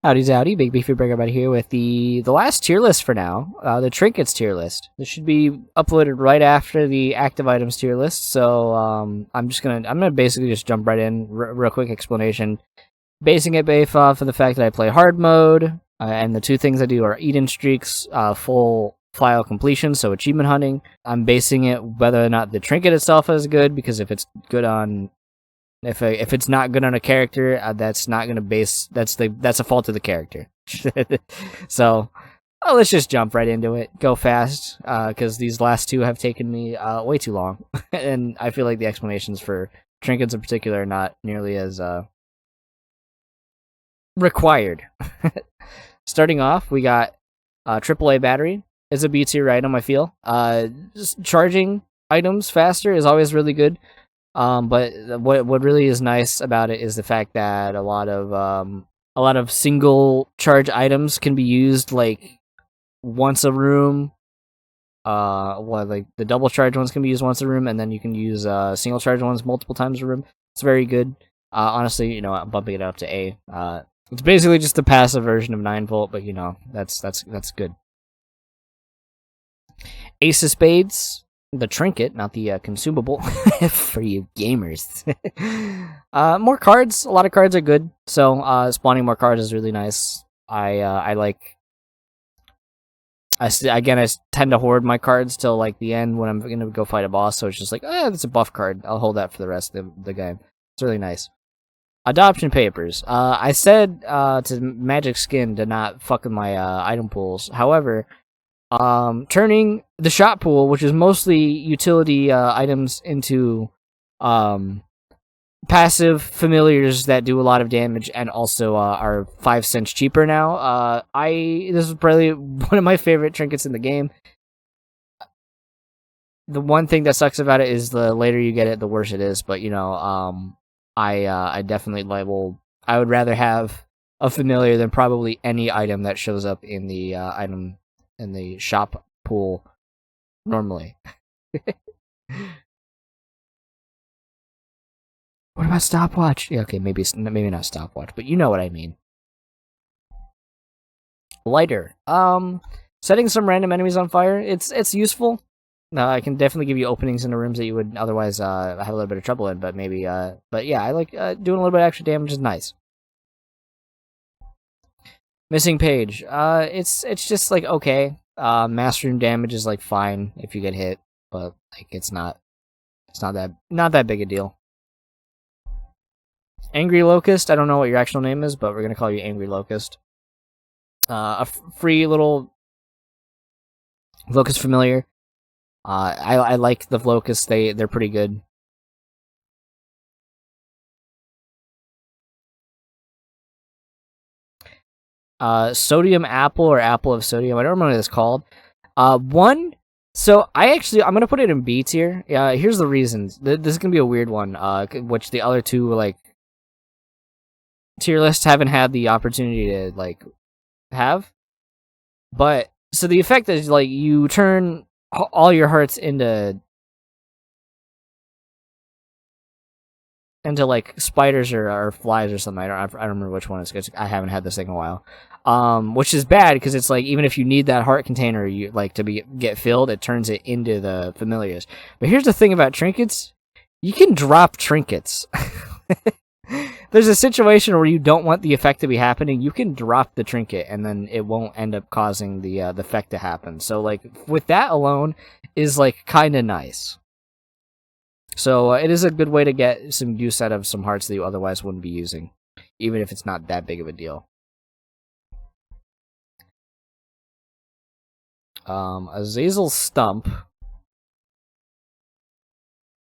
Howdy Zowdy, Big Beefy Burger Buddy here with the last tier list for now, the Trinkets tier list. This should be uploaded right after the active items tier list, so I'm gonna basically just jump right in, real quick explanation. Basing it based off of the fact that I play hard mode, and the two things I do are Eden streaks, full file completion, so achievement hunting. I'm basing it whether or not the trinket itself is good, because if it's good on if it's not good on a character, that's not gonna base. That's a fault of the character. So let's just jump right into it. Go fast, because these last two have taken me way too long, and I feel like the explanations for trinkets in particular are not nearly as required. Starting off, we got AAA battery is a B tier item. I feel just charging items faster is always really good. But what really is nice about it is the fact that a lot of single charge items can be used like once a room. Like the double charge ones can be used once a room, and then you can use single charge ones multiple times a room. It's very good. Honestly, I'm bumping it up to A. It's basically just the passive version of 9-volt, but that's good. Ace of Spades, the trinket, not the consumable, for you gamers. More cards. A lot of cards are good, so spawning more cards is really nice. I like. I tend to hoard my cards till like the end when I'm gonna go fight a boss. So it's just like, that's a buff card. I'll hold that for the rest of the game. It's really nice. Adoption papers. I said to Magic Skin to not fuck with my item pools. However, turning the shop pool, which is mostly utility items, into passive familiars that do a lot of damage and also are 5 cents cheaper now. This is probably one of my favorite trinkets in the game. The one thing that sucks about it is the later you get it, the worse it is. But I definitely I would rather have a familiar than probably any item that shows up in the item in the shop pool normally. What about stopwatch? Yeah, okay, maybe not stopwatch, but you know what I mean. Lighter. Setting some random enemies on fire. It's useful. I can definitely give you openings in the rooms that you would otherwise have a little bit of trouble in, but maybe but yeah, I like doing a little bit of extra damage is nice. Missing page. It's just like okay. Master room damage is like fine if you get hit, but like it's not that big a deal. Angry Locust. I don't know what your actual name is, but we're gonna call you Angry Locust. A free little Locust familiar. I like the Locusts. They're pretty good. Sodium Apple or Apple of Sodium. I don't remember what it's called. One. So I'm gonna put it in B tier. Here's the reasons. This is gonna be a weird one. Which the other two like tier lists haven't had the opportunity to like have. But so the effect is like you turn all your hearts into like spiders or flies or something. I don't remember which one it's because I haven't had this thing in a while. Which is bad because it's like even if you need that heart container you like to get filled, it turns it into the familiars. But here's the thing about trinkets: you can drop trinkets. There's a situation where you don't want the effect to be happening. You can drop the trinket, and then it won't end up causing the effect to happen. So like with that alone is like kind of nice. So it is a good way to get some use out of some hearts that you otherwise wouldn't be using, even if it's not that big of a deal. Azazel Stump.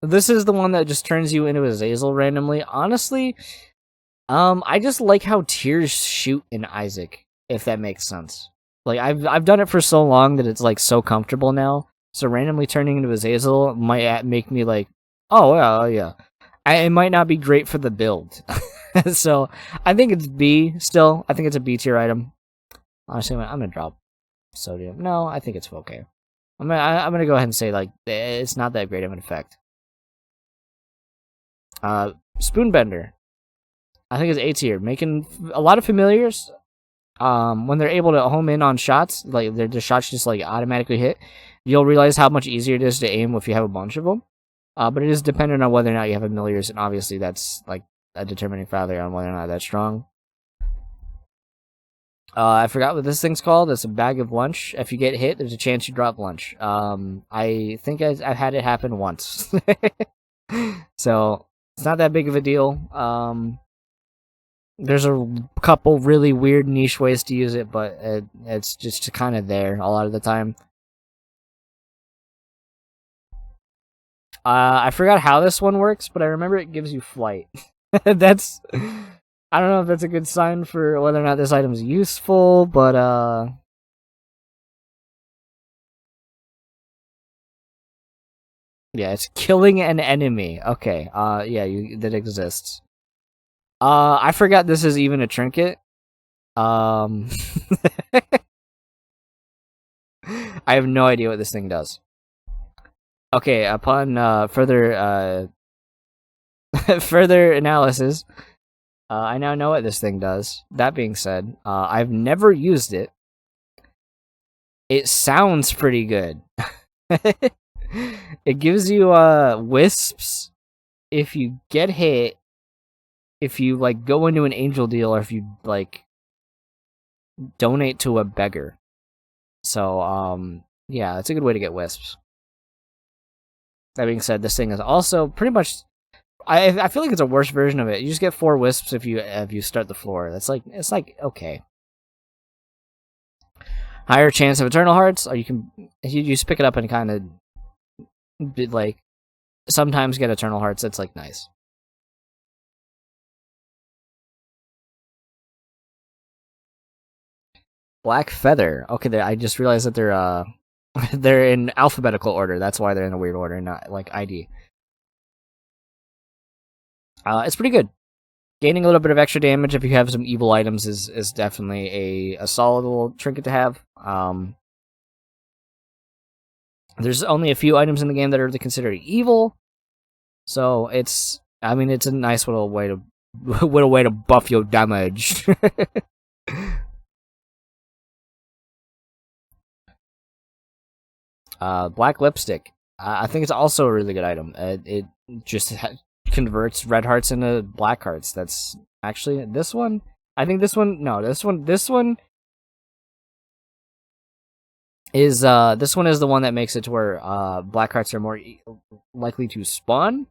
This is the one that just turns you into Azazel randomly. Honestly, I just like how tears shoot in Isaac, if that makes sense. Like I've done it for so long that it's like so comfortable now. So randomly turning into Azazel might make me like, oh yeah. It might not be great for the build. So I think it's B still. I think it's a B tier item. Honestly, I'm gonna drop Sodium. No, I think it's okay. I'm gonna go ahead and say like it's not that great of an effect. Spoonbender. I think it's A tier. Making a lot of familiars. when they're able to home in on shots, like the shots just like automatically hit, you'll realize how much easier it is to aim if you have a bunch of them. But it is dependent on whether or not you have familiars, and obviously that's like a determining factor on whether or not that's strong. I forgot what this thing's called. It's a bag of lunch. If you get hit, there's a chance you drop lunch. I think I've had it happen once. So it's not that big of a deal. There's a couple really weird niche ways to use it, but it's just kind of there a lot of the time. I forgot how this one works, but I remember it gives you flight. That's I don't know if that's a good sign for whether or not this item is useful, but yeah, it's killing an enemy. Okay, yeah, that exists. I forgot this is even a trinket. I have no idea what this thing does. Okay, upon further further analysis, I now know what this thing does. That being said, I've never used it. It sounds pretty good. It gives you wisps if you get hit, if you like go into an angel deal, or if you like donate to a beggar. So yeah, it's a good way to get wisps. That being said, this thing is also pretty much. I feel like it's a worse version of it. You just get 4 wisps if you start the floor. It's like okay. Higher chance of eternal hearts, or you just pick it up and kind of like sometimes get eternal hearts. That's like nice. Black feather. Okay, I just realized that they're they're in alphabetical order. That's why they're in a weird order, not like ID. It's pretty good. Gaining a little bit of extra damage if you have some evil items is definitely a solid little trinket to have. There's only a few items in the game that are considered evil, so it's a nice little way to buff your damage. Black lipstick. I think it's also a really good item. It just converts red hearts into black hearts. That's actually this one. I think this one. No, this one. This one is the one that makes it to where black hearts are more likely to spawn.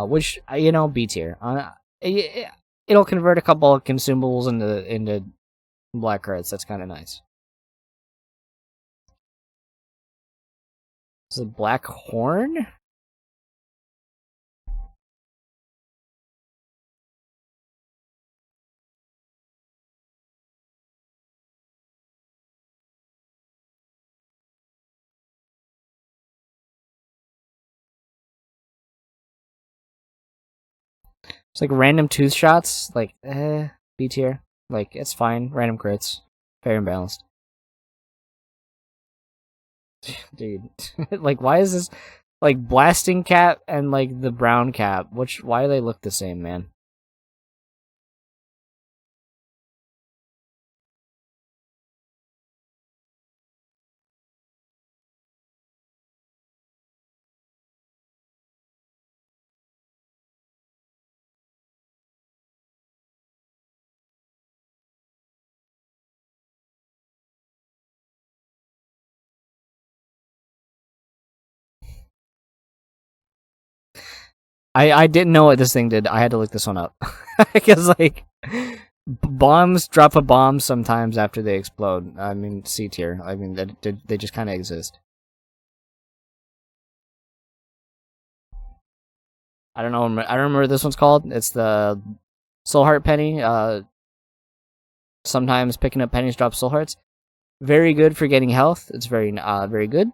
Which B tier. It'll convert a couple of consumables into black hearts. That's kind of nice. Is it black horn? It's like random tooth shots, like B tier. Like it's fine. Random crits, fair and balanced. Dude, like why is this like blasting cap and like the brown cap? Why do they look the same, man? I didn't know what this thing did. I had to look this one up because like bombs drop a bomb sometimes after they explode. I mean C tier. I mean they just kind of exist. I don't know. I don't remember what this one's called. It's the soul heart penny. Sometimes picking up pennies drops soul hearts. Very good for getting health. It's very good.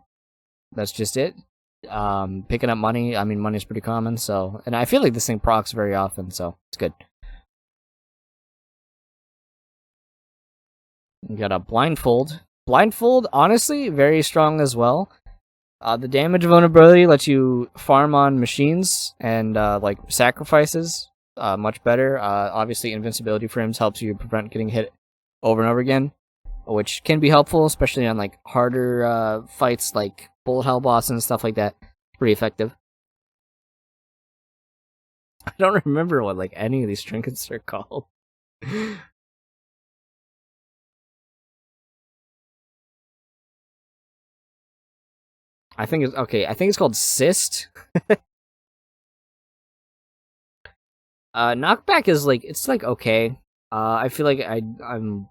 That's just it. Picking up money. I mean, money's pretty common. So, and I feel like this thing procs very often. So it's good. We got a blindfold. Blindfold, honestly, very strong as well. The damage vulnerability lets you farm on machines and like sacrifices much better. Obviously, invincibility frames helps you prevent getting hit over and over again, which can be helpful, especially on like harder fights like bullet hell boss and stuff like that. Pretty effective. I don't remember what like any of these trinkets are called. I think it's okay. I think it's called cyst. Knockback is like it's like okay. I feel like I'm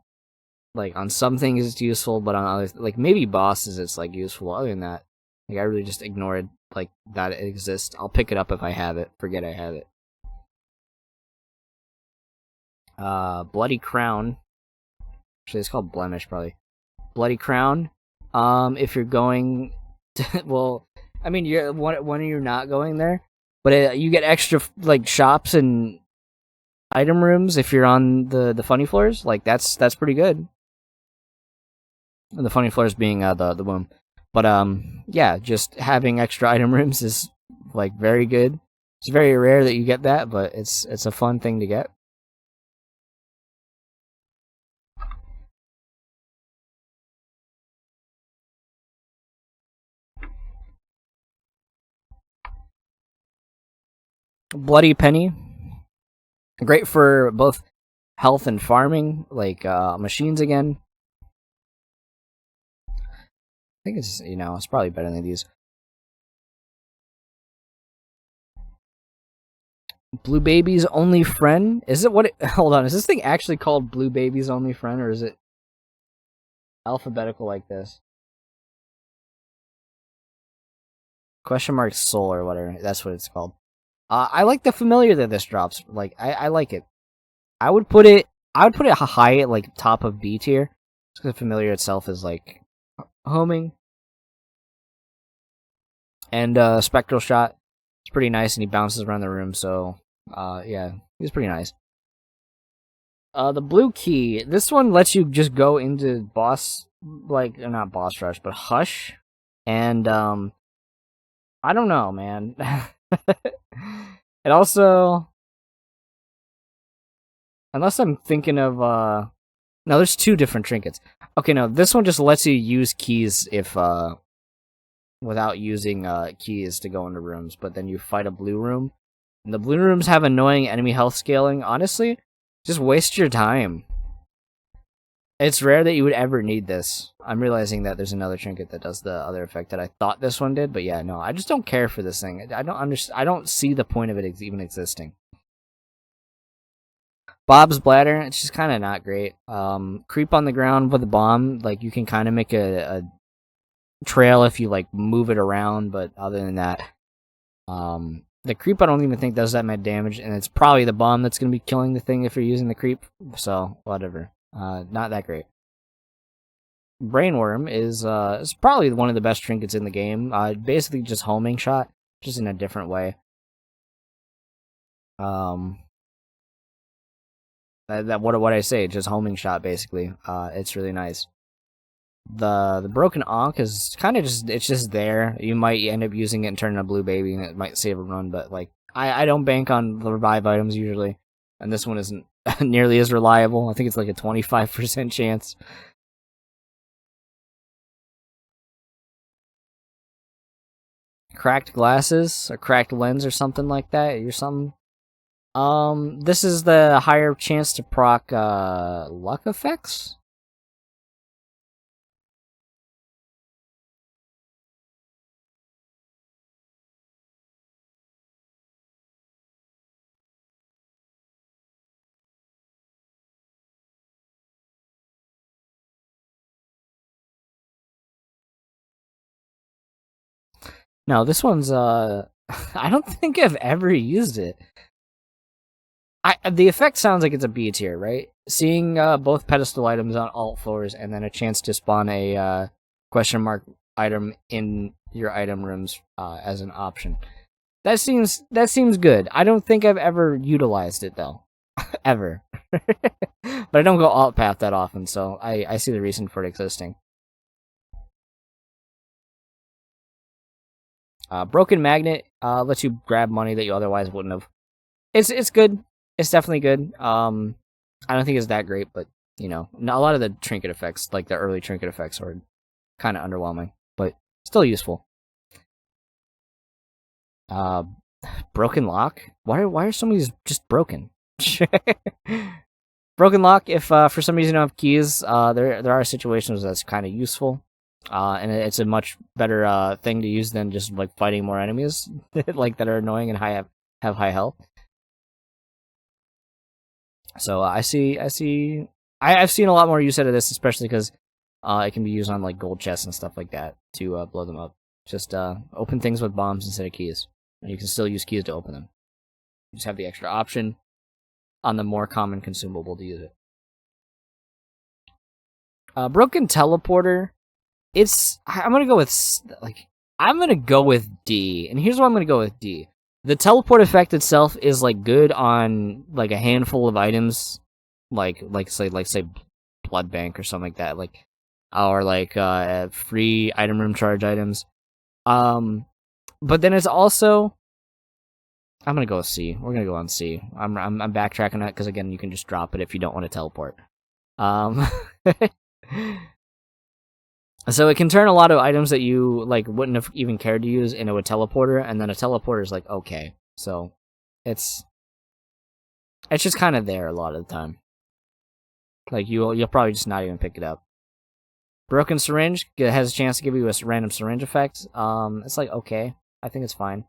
like on some things it's useful, but on other like maybe bosses it's like useful. Other than that, like I really just ignored like that it exists. I'll pick it up if I have it. Forget I have it. Bloody Crown. Actually, it's called Blemish probably. Bloody Crown. If you're going, well, I mean you're when you're not going there, but you get extra like shops and item rooms if you're on the funny floors. Like that's pretty good. And the funny floors being the womb. But yeah, just having extra item rooms is like very good. It's very rare that you get that, but it's a fun thing to get. Bloody Penny, great for both health and farming, like machines again. I think it's it's probably better than these. Blue Baby's Only Friend? Is it what it hold on, is this thing actually called Blue Baby's Only Friend or is it alphabetical like this? Question mark soul or whatever. That's what it's called. I like the familiar that this drops. Like I like it. I would put it. I would put it high at like top of B tier. Because the familiar itself is like homing and spectral shot. It's pretty nice and he bounces around the room. So yeah, he's pretty nice. The blue key. This one lets you just go into boss like not boss rush, but hush. And I don't know, man. It also, unless I'm thinking of no, there's two different trinkets. Okay, no, this one just lets you use keys if without using keys to go into rooms, but then you fight a blue room. And the blue rooms have annoying enemy health scaling. Honestly, just waste your time. It's rare that you would ever need this. I'm realizing that there's another trinket that does the other effect that I thought this one did, but yeah, no, I just don't care for this thing. I don't understand. I don't see the point of it even existing. Bob's Bladder, it's just kind of not great. Creep on the ground with a bomb, like you can kind of make a trail if you like move it around, but other than that, the creep I don't even think does that much damage, and it's probably the bomb that's gonna be killing the thing if you're using the creep. So whatever, not that great. Brainworm is probably one of the best trinkets in the game. Basically just homing shot, just in a different way. Um, that what I say, just homing shot basically. It's really nice. The broken Ankh is kind of just it's just there. You might end up using it and turning a blue baby, and it might save a run. But like I don't bank on the revive items usually, and this one isn't nearly as reliable. I think it's like a 25% chance. Cracked glasses, a cracked lens, or something like that. You're something. This is the higher chance to proc luck effects. No, this one's I don't think I've ever used it. The effect sounds like it's a B tier, right? Seeing both pedestal items on alt floors and then a chance to spawn a question mark item in your item rooms as an option. That seems good. I don't think I've ever utilized it though, ever. But I don't go alt path that often, so I see the reason for it existing. Broken magnet lets you grab money that you otherwise wouldn't have. It's good. It's definitely good. I don't think it's that great, but you know, a lot of the trinket effects, like the early trinket effects, are kind of underwhelming, but still useful. Uh, broken lock. Why are some of these just broken? Broken lock. If for some reason you don't have keys, there are situations that's kind of useful. And it's a much better thing to use than just like fighting more enemies like that are annoying and have high health. So I've seen a lot more use out of this, especially because it can be used on like gold chests and stuff like that to blow them up. Just open things with bombs instead of keys, and you can still use keys to open them. You just have the extra option on the more common consumable to use it. Broken teleporter. I'm gonna go with D, and here's why I'm gonna go with D. The teleport effect itself is like good on like a handful of items, like say blood bank or something like that, or free item room charge items. But then it's also, I'm gonna go with C. We're gonna go on C. I'm backtracking that because again, you can just drop it if you don't want to teleport. So it can turn a lot of items that you like wouldn't have even cared to use into a teleporter, and then a teleporter is like okay. So it's just kind of there a lot of the time. Like you'll probably just not even pick it up. Broken syringe has a chance to give you a random syringe effect. It's like okay, I think it's fine.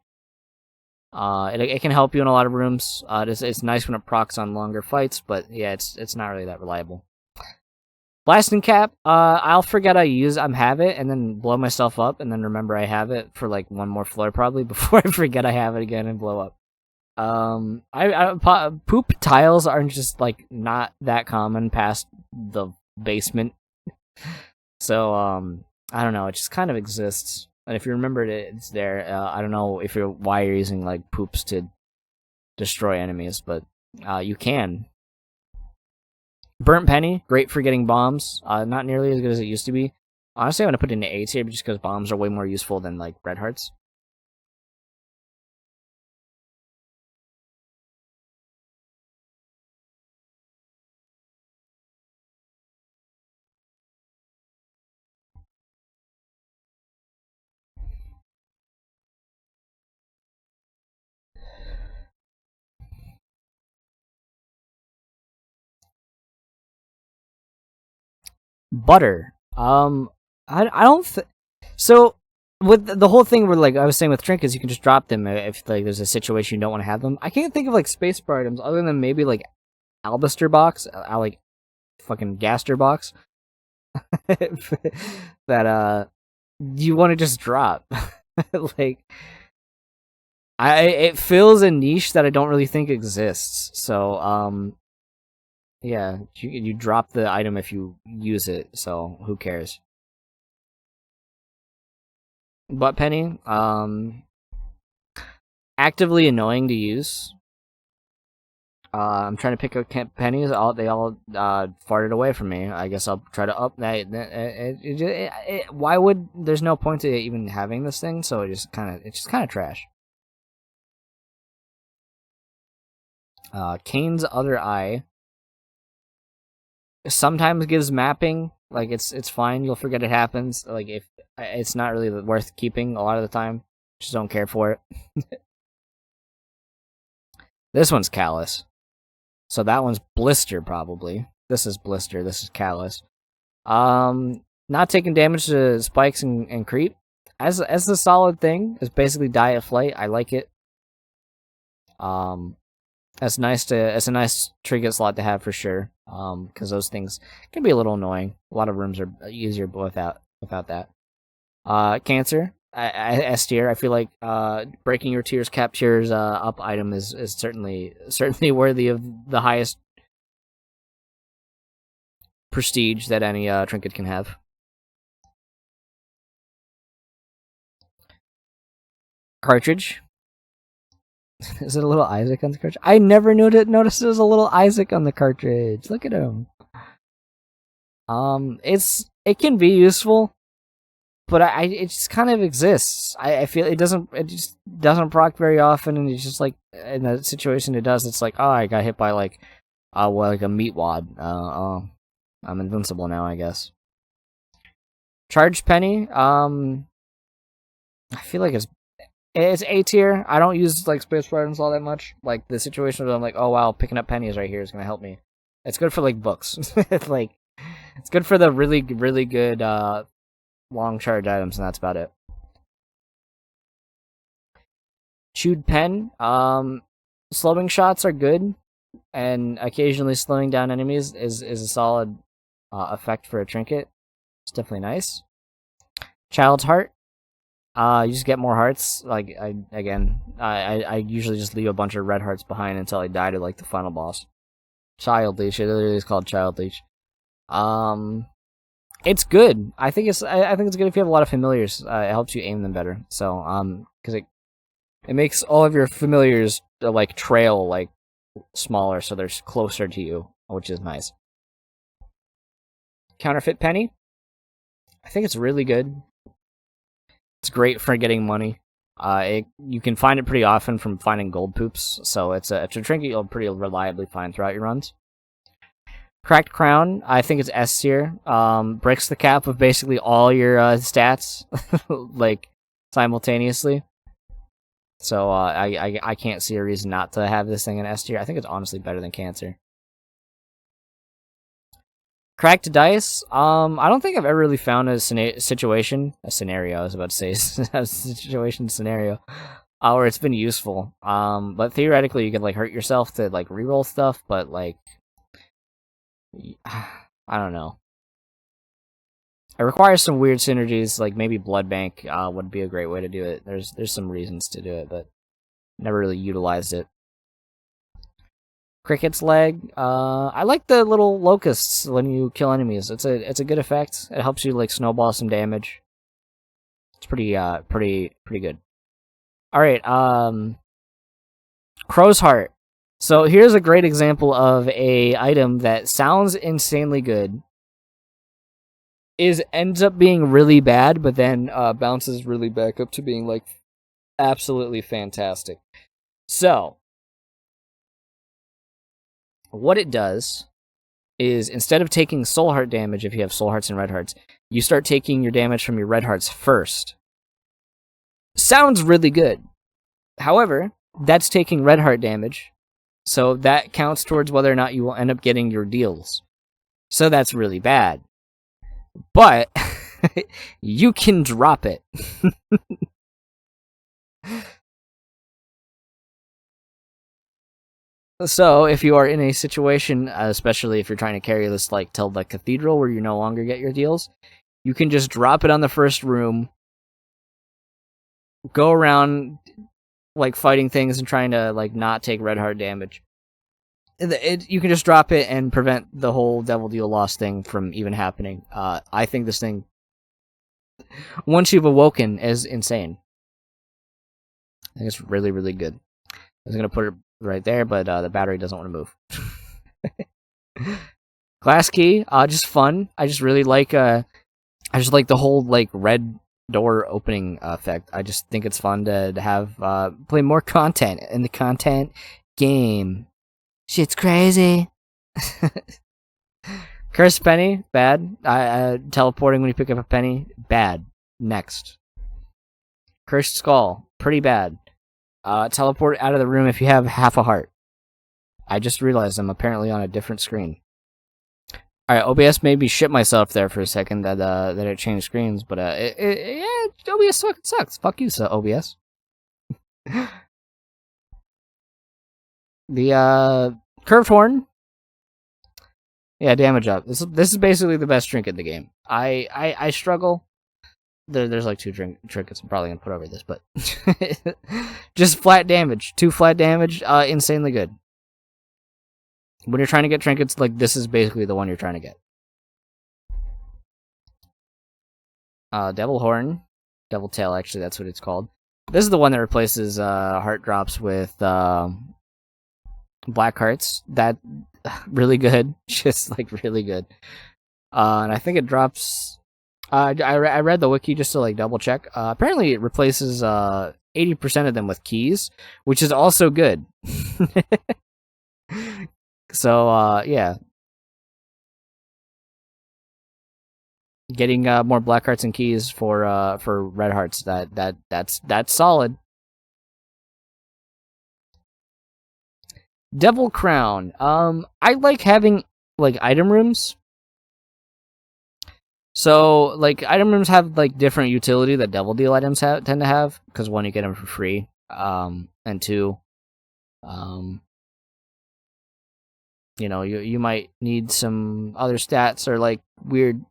It can help you in a lot of rooms. It's nice when it procs on longer fights, but yeah, it's not really that reliable. Blasting cap, I'll forget I have it, and then blow myself up, and then remember I have it for like one more floor probably before I forget I have it again and blow up. Poop tiles aren't just like not that common past the basement, so I don't know. It just kind of exists, and if you remember it, it's there. I don't know why you're using like poops to destroy enemies, but you can. Burnt penny, great for getting bombs. Not nearly as good as it used to be. Honestly, I'm gonna put it in A tier just because bombs are way more useful than like red hearts. Butter. I don't. So with the whole thing where like I was saying with trinkets, you can just drop them if like there's a situation you don't want to have them. I can't think of like space bar items other than maybe like Albister box, like fucking Gaster box that you want to just drop. Like it fills a niche that I don't really think exists. So yeah, you drop the item if you use it. So who cares? Butt penny, actively annoying to use. I'm trying to pick up pennies. They all farted away from me. I guess I'll try to up that. Why would there's no point to even having this thing? So it's just kind of trash. Kane's other eye sometimes gives mapping. Like it's fine. You'll forget it happens. Like if it's not really worth keeping a lot of the time. Just don't care for it. This one's callous. So that one's blister probably. This is blister. This is callous. Not taking damage to spikes and creep as a solid thing. It's basically die at flight. I like it. It's a nice trinket slot to have for sure. Because those things can be a little annoying. A lot of rooms are easier without that. Cancer. S tier. I feel like breaking your tiers, cap tiers up item is certainly worthy of the highest prestige that any trinket can have. Cartridge. Is it a little Isaac on the cartridge? I never noticed there was a little Isaac on the cartridge. Look at him. It can be useful, but it just kind of exists. I feel it just doesn't proc very often, and it's just like in the situation it does. It's like, oh, I got hit by like a meat wad. I'm invincible now, I guess. Charged penny. I feel like it's A tier. I don't use like space items all that much. Like the situation where I'm like, oh wow, picking up pennies right here is gonna help me. It's good for like books. It's good for the really good long charge items, and that's about it. Chewed pen. Slowing shots are good, and occasionally slowing down enemies is a solid effect for a trinket. It's definitely nice. Child's heart. You just get more hearts. Like I usually just leave a bunch of red hearts behind until I die to like the final boss. Child leech. It literally is called child leech. It's good. I think it's good if you have a lot of familiars. It helps you aim them better. So because it makes all of your familiars like trail like smaller, so they're closer to you, which is nice. Counterfeit penny. I think it's really good. It's great for getting money. You can find it pretty often from finding gold poops, so it's a trinket you'll pretty reliably find throughout your runs. Cracked crown, I think it's S tier. Breaks the cap of basically all your stats, like simultaneously. So I can't see a reason not to have this thing in S tier. I think it's honestly better than cancer. Cracked dice. I don't think I've ever really found a scenario. I was about to say scenario, where it's been useful. But theoretically, you could like hurt yourself to like reroll stuff. But like, I don't know. It requires some weird synergies. Like maybe blood bank would be a great way to do it. There's some reasons to do it, but never really utilized it. Cricket's leg. I like the little locusts when you kill enemies. It's a good effect. It helps you like snowball some damage. It's pretty good. All right. Crow's heart. So here's a great example of a item that sounds insanely good, ends up being really bad, but then bounces really back up to being like absolutely fantastic. So what it does is instead of taking soul heart damage if you have soul hearts and red hearts, you start taking your damage from your red hearts first. Sounds really good. However, that's taking red heart damage, so that counts towards whether or not you will end up getting your deals. So that's really bad. But you can drop it. So, if you are in a situation, especially if you're trying to carry this like till the cathedral where you no longer get your deals, you can just drop it on the first room, go around like fighting things and trying to like not take red heart damage. You can just drop it and prevent the whole devil deal loss thing from even happening. I think this thing, once you've awoken, is insane. I think it's really, really good. I was gonna put it right there, but the battery doesn't want to move. Glass key, just fun. I just really like the whole like red door opening effect. I just think it's fun to have play more content in the content game. Shit's crazy. Cursed penny, bad. Teleporting when you pick up a penny, bad. Next. Cursed skull, pretty bad. Teleport out of the room if you have half a heart. I just realized I'm apparently on a different screen. Alright, OBS made me shit myself there for a second that it changed screens, but OBS fucking sucks. Fuck you, OBS. The curved horn. Yeah, damage up. This is basically the best trinket in the game. I struggle there's like two trinkets I'm probably gonna put over this, but just flat damage, 2 flat damage, insanely good. When you're trying to get trinkets, like this is basically the one you're trying to get. Devil Horn, Devil Tail, actually, that's what it's called. This is the one that replaces heart drops with black hearts. That really good, just like really good. And I think it drops. I read the wiki just to like double check. Apparently, it replaces 80% of them with keys, which is also good. So yeah, getting more black hearts and keys for red hearts. That's solid. Devil Crown. I like having like item rooms. So like item rooms have like different utility that Devil Deal items tend to have, because one, you get them for free, and two, you know, you might need some other stats or like weird.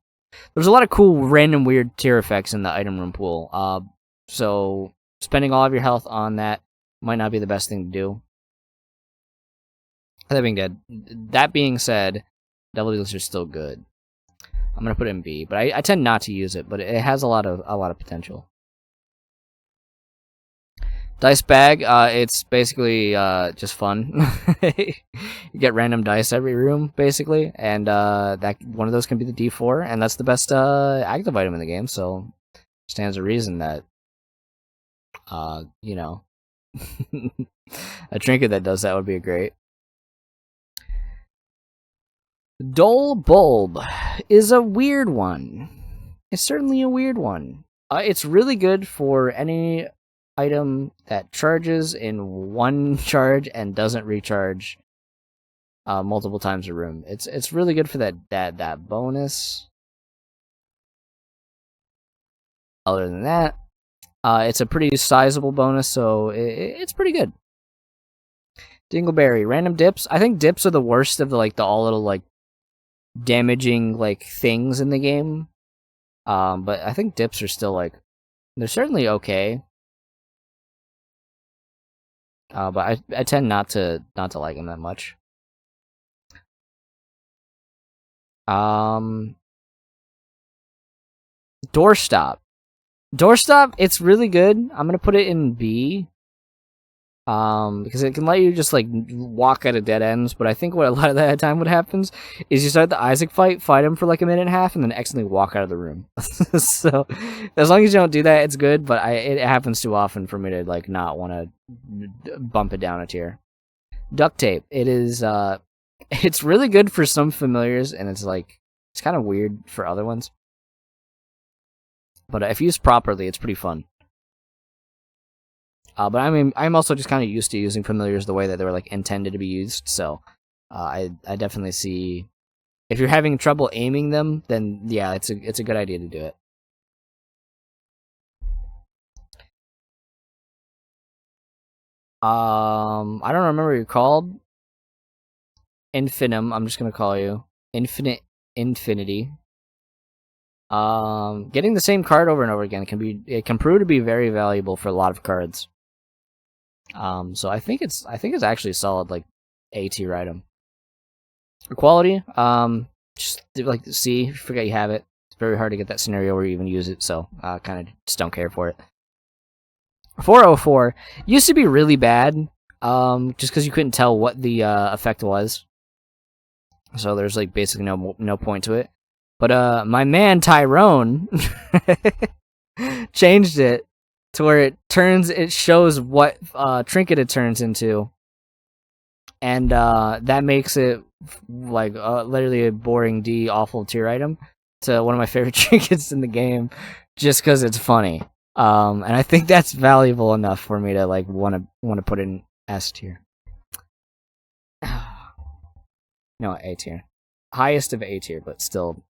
There's a lot of cool random weird tier effects in the item room pool. So spending all of your health on that might not be the best thing to do. That being said, Devil Deals are still good. I'm gonna put it in B, but I tend not to use it, but it has a lot of potential. Dice bag, it's basically just fun. You get random dice every room, basically, and that one of those can be the D4, and that's the best active item in the game. So stands a reason that you know, a trinket that does that would be great. Dull Bulb is a weird one. It's certainly a weird one. It's really good for any item that charges in one charge and doesn't recharge multiple times a room. It's really good for that bonus. Other than that, it's a pretty sizable bonus, so it's pretty good. Dingleberry, random dips. I think dips are the worst of the all little like damaging like things in the game. But I think dips are still like, they're certainly okay. But I tend not to like them that much. Doorstop. Doorstop, it's really good. I'm gonna put it in B. Because it can let you just like walk out of dead ends, but I think what a lot of that time what happens is you start the Isaac fight him for like a minute and a half, and then accidentally walk out of the room. So as long as you don't do that, it's good. But it happens too often for me to like not want to bump it down a tier. Duct tape. It is it's really good for some familiars, and it's kind of weird for other ones. But if used properly, it's pretty fun. But I mean, I'm also just kind of used to using familiars the way that they were like intended to be used. So I definitely see, if you're having trouble aiming them, then yeah, it's a good idea to do it. I don't remember what you're called. Infinitum. I'm just gonna call you Infinity. Getting the same card over and over again can prove to be very valuable for a lot of cards. So I think it's actually a solid like A tier item. Quality, just like C, forget you have it. It's very hard to get that scenario where you even use it, so kind of just don't care for it. 404 used to be really bad, just because you couldn't tell what the effect was. So there's like basically no point to it. But my man Tyrone changed it to where it shows what trinket it turns into, and that makes it like literally a boring D awful tier item to one of my favorite trinkets in the game, just because it's funny. And I think that's valuable enough for me to like want to put it in S tier. No, A tier, highest of A tier, but still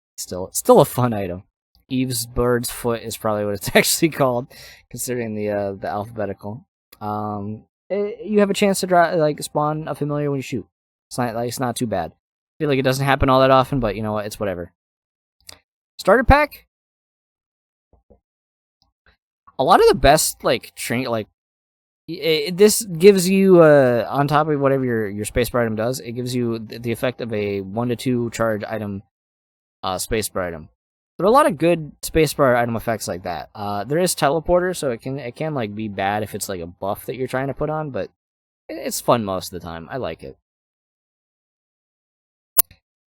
a fun item. Eve's bird's foot is probably what it's actually called, considering the alphabetical. You have a chance to spawn a familiar when you shoot. It's not too bad. I feel like it doesn't happen all that often, but you know what? It's whatever. Starter pack. A lot of the best like this gives you on top of whatever your spacebar item does, it gives you the effect of a 1 to 2 charge item spacebar item. There are a lot of good spacebar item effects like that. There is teleporter, so it can like be bad if it's like a buff that you're trying to put on, but it's fun most of the time. I like it.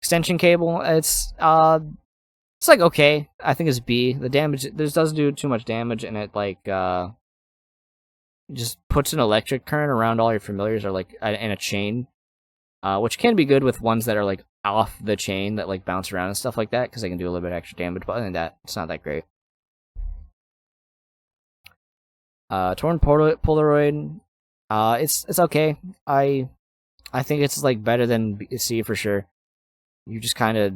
Extension cable, it's like okay. I think it's B. The damage this doesn't do too much damage, and it like just puts an electric current around all your familiars, or like in a chain, which can be good with ones that are like off the chain that like bounce around and stuff like that, because they can do a little bit extra damage. But other than that, it's not that great. Torn Polaroid, it's okay. I think it's like better than C for sure. You just kind of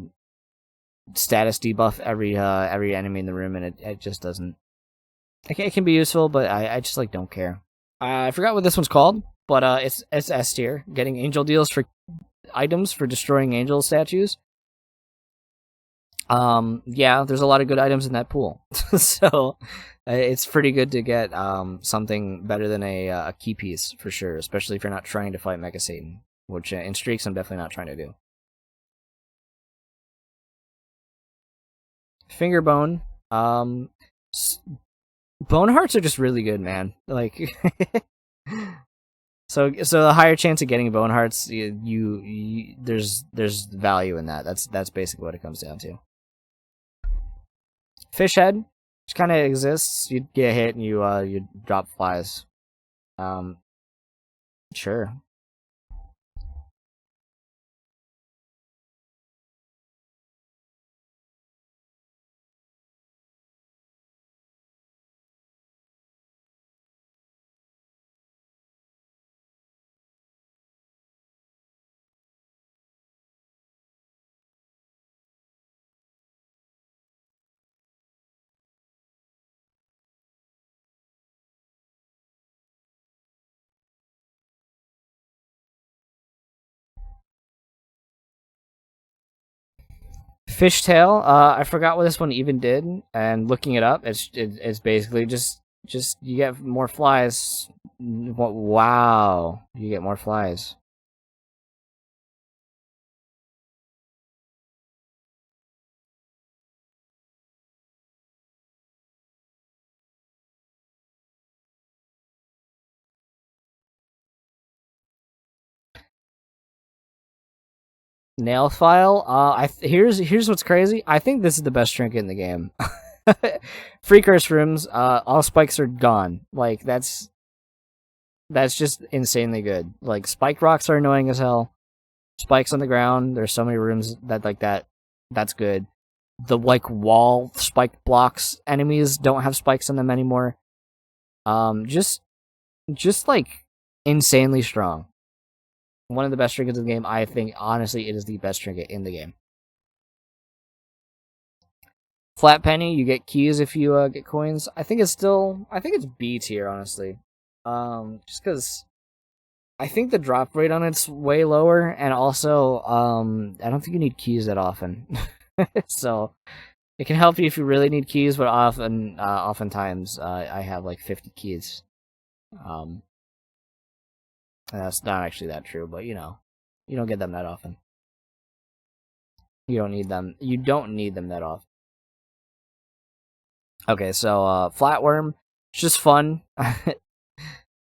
status debuff every enemy in the room, and it just doesn't. It can be useful, but I just like don't care. I forgot what this one's called, but it's S tier. Getting angel deals for items for destroying angel statues. Yeah, there's a lot of good items in that pool, so it's pretty good to get something better than a key piece for sure, especially if you're not trying to fight Mecha Satan, which in streaks I'm definitely not trying to do. Finger bone. Bone hearts are just really good, man. Like, so the higher chance of getting bone hearts, there's value in that. That's basically what it comes down to. Fish head, which kind of exists. You get hit and you drop flies. Sure. Fishtail. I forgot what this one even did, and looking it up, it's basically just you get more flies. Wow, you get more flies. Nail file. Here's what's crazy. I think this is the best trinket in the game. Free curse rooms. All spikes are gone. Like that's just insanely good. Like spike rocks are annoying as hell. Spikes on the ground. There's so many rooms that like that. That's good. The like wall spike blocks enemies don't have spikes on them anymore. Just like insanely strong. One of the best trinkets in the game. I think honestly it is the best trinket in the game. Flat penny, you get keys if you get coins. I think it's B tier honestly. Just because I think the drop rate on it's way lower, and also I don't think you need keys that often. So it can help you if you really need keys, but oftentimes I have like 50 keys. And that's not actually that true, but you don't get them that often. You don't need them. You don't need them that often. Okay, so flatworm, it's just fun.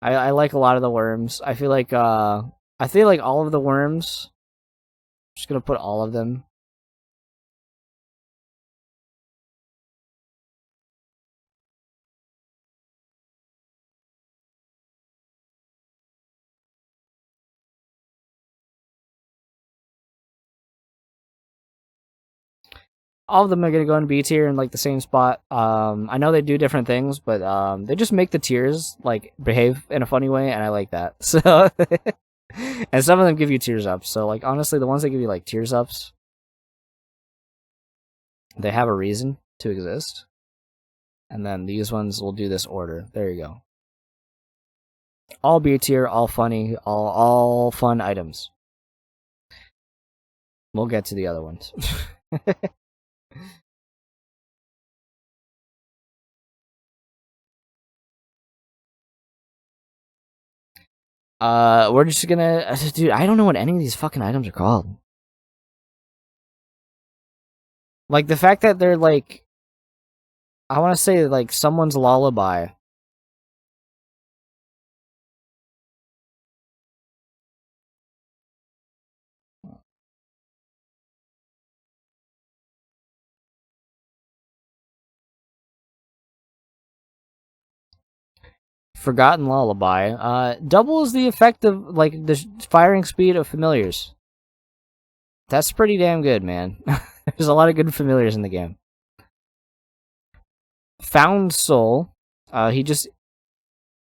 I like a lot of the worms. I feel like all of the worms. I'm just gonna put all of them. All of them are gonna go in B tier in like the same spot. I know they do different things, but they just make the tiers like behave in a funny way, and I like that. So, and some of them give you tears ups. So like honestly, the ones that give you like tears ups, they have a reason to exist. And then these ones will do this order. There you go. All B tier, all funny, all fun items. We'll get to the other ones. We're just gonna, dude. I don't know what any of these fucking items are called. Like the fact that they're like, I want to say like someone's lullaby. Forgotten lullaby. Doubles the effect of like the firing speed of familiars. That's pretty damn good, man. There's a lot of good familiars in the game. Found soul.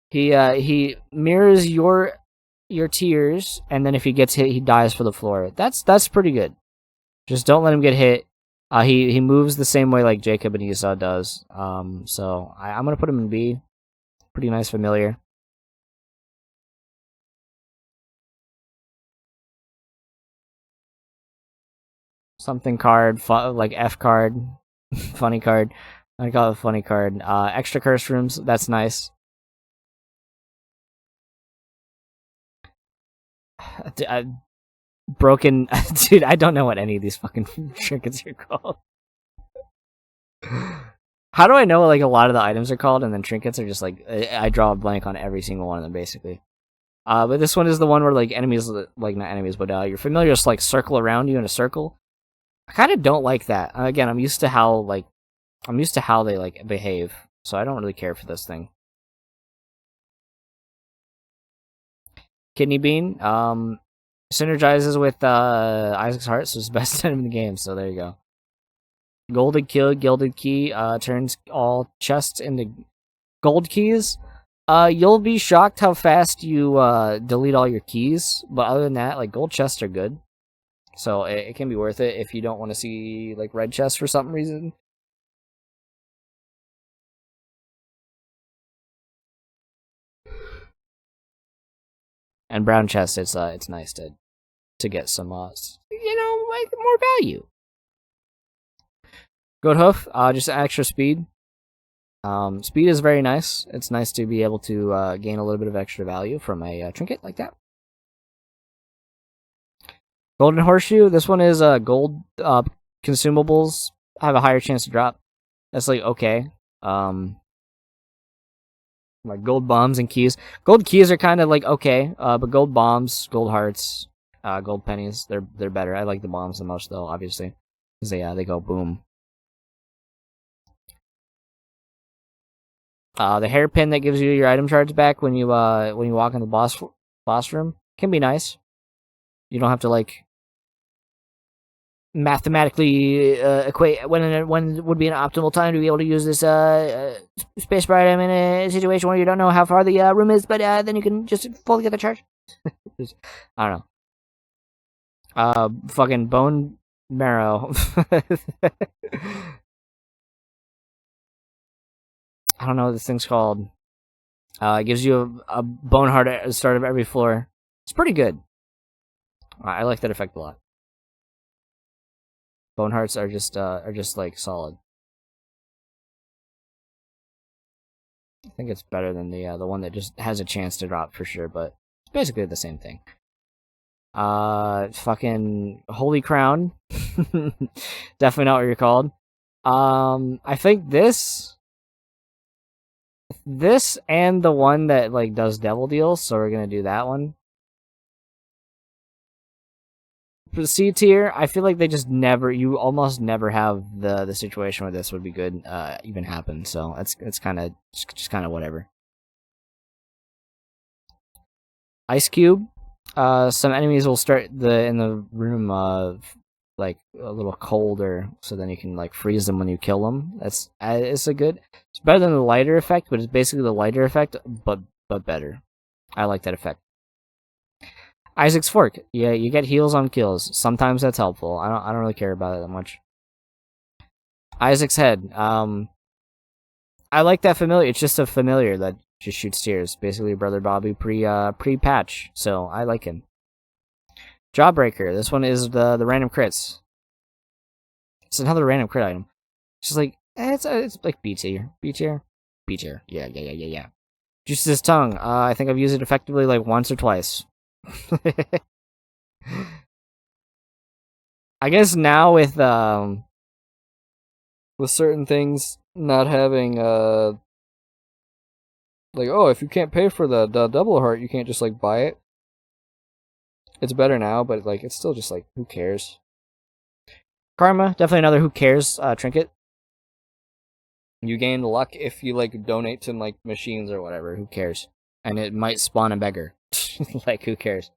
He mirrors your tears, and then if he gets hit, he dies for the floor. That's pretty good. Just don't let him get hit. He moves the same way like Jacob and Esau does. So I'm gonna put him in B. Pretty nice familiar. Something card, like F card, funny card. I call it a funny card. Extra curse rooms. That's nice. Broken, dude. I don't know what any of these fucking trinkets are called. How do I know like a lot of the items are called, and then trinkets are just like I draw a blank on every single one of them basically. But this one is the one where like enemies, like not enemies, but your familiars like circle around you in a circle. I kind of don't like that. Again, I'm used to how they like behave, so I don't really care for this thing. Kidney bean, synergizes with Isaac's heart, so it's the best item in the game. So there you go. Golden kill, gilded key, turns all chests into gold keys. You'll be shocked how fast you delete all your keys, but other than that, like gold chests are good. So it can be worth it if you don't want to see like red chests for some reason. And brown chests, it's nice to get some like more value. Goat hoof, just extra speed. Speed is very nice. It's nice to be able to gain a little bit of extra value from a trinket like that. Golden horseshoe. This one is gold consumables have a higher chance to drop. That's like okay. Like gold bombs and keys. Gold keys are kind of like okay, but gold bombs, gold hearts, gold pennies, they're better. I like the bombs the most though, obviously, because they go boom. The hairpin that gives you your item charge back when you walk in the boss room can be nice. You don't have to like mathematically equate when would be an optimal time to be able to use this spacebar item in a situation where you don't know how far the room is, but then you can just fully get the charge. I don't know. Fucking bone marrow. I don't know what this thing's called. It gives you a bone heart at the start of every floor. It's pretty good. I like that effect a lot. Bone hearts are just like solid. I think it's better than the one that just has a chance to drop for sure, but it's basically the same thing. Fucking Holy Crown. Definitely not what you're called. I think this and the one that like does devil deals, so we're gonna do that one. For the C tier, I feel like you almost never have the situation where this would be good even happen. So it's kind of just kind of whatever. Ice cube. Some enemies will start in the room like a little colder, so then you can like freeze them when you kill them. It's It's better than the lighter effect, but it's basically the lighter effect, but better. I like that effect. Isaac's fork. Yeah, you get heals on kills. Sometimes that's helpful. I don't really care about it that much. Isaac's head. I like that familiar. It's just a familiar that just shoots tears. Basically, Brother Bobby pre patch. So I like him. Jawbreaker. This one is the random crits. It's another random crit item. It's just like it's like B tier. B tier. B tier. Yeah. Juices his tongue. I think I've used it effectively like once or twice. I guess now with certain things not having like, oh, if you can't pay for the double heart, you can't just like buy it. It's better now, but like it's still just like, who cares? Karma, definitely another who cares trinket. You gain luck if you like donate to like machines or whatever. Who cares? And it might spawn a beggar. Like, who cares?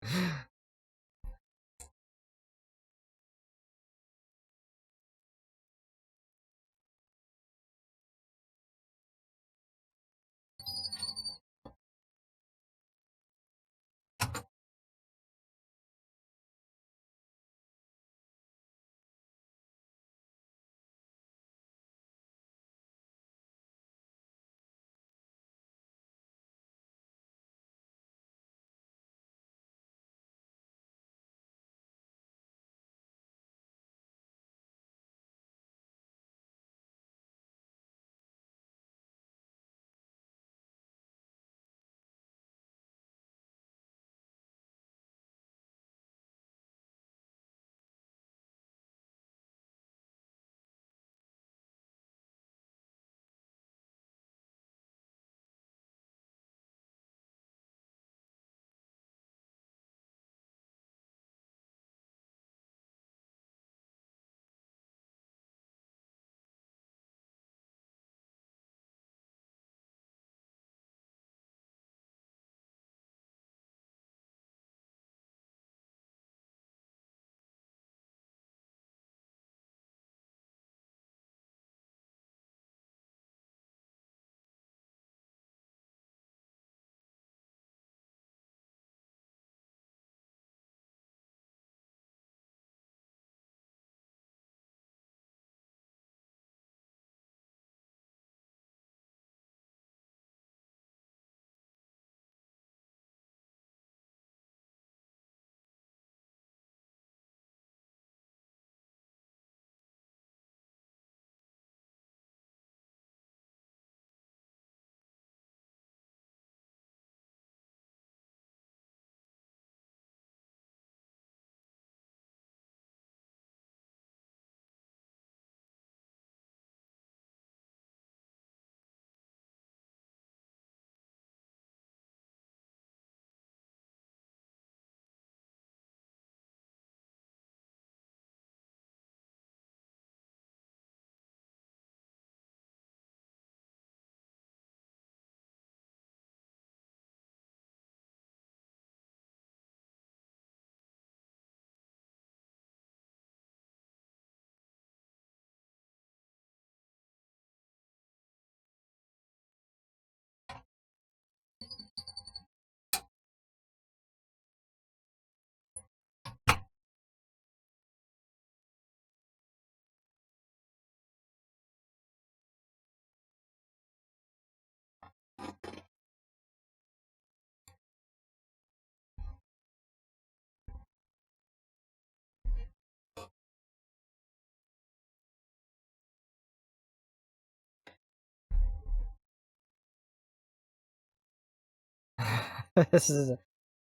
this is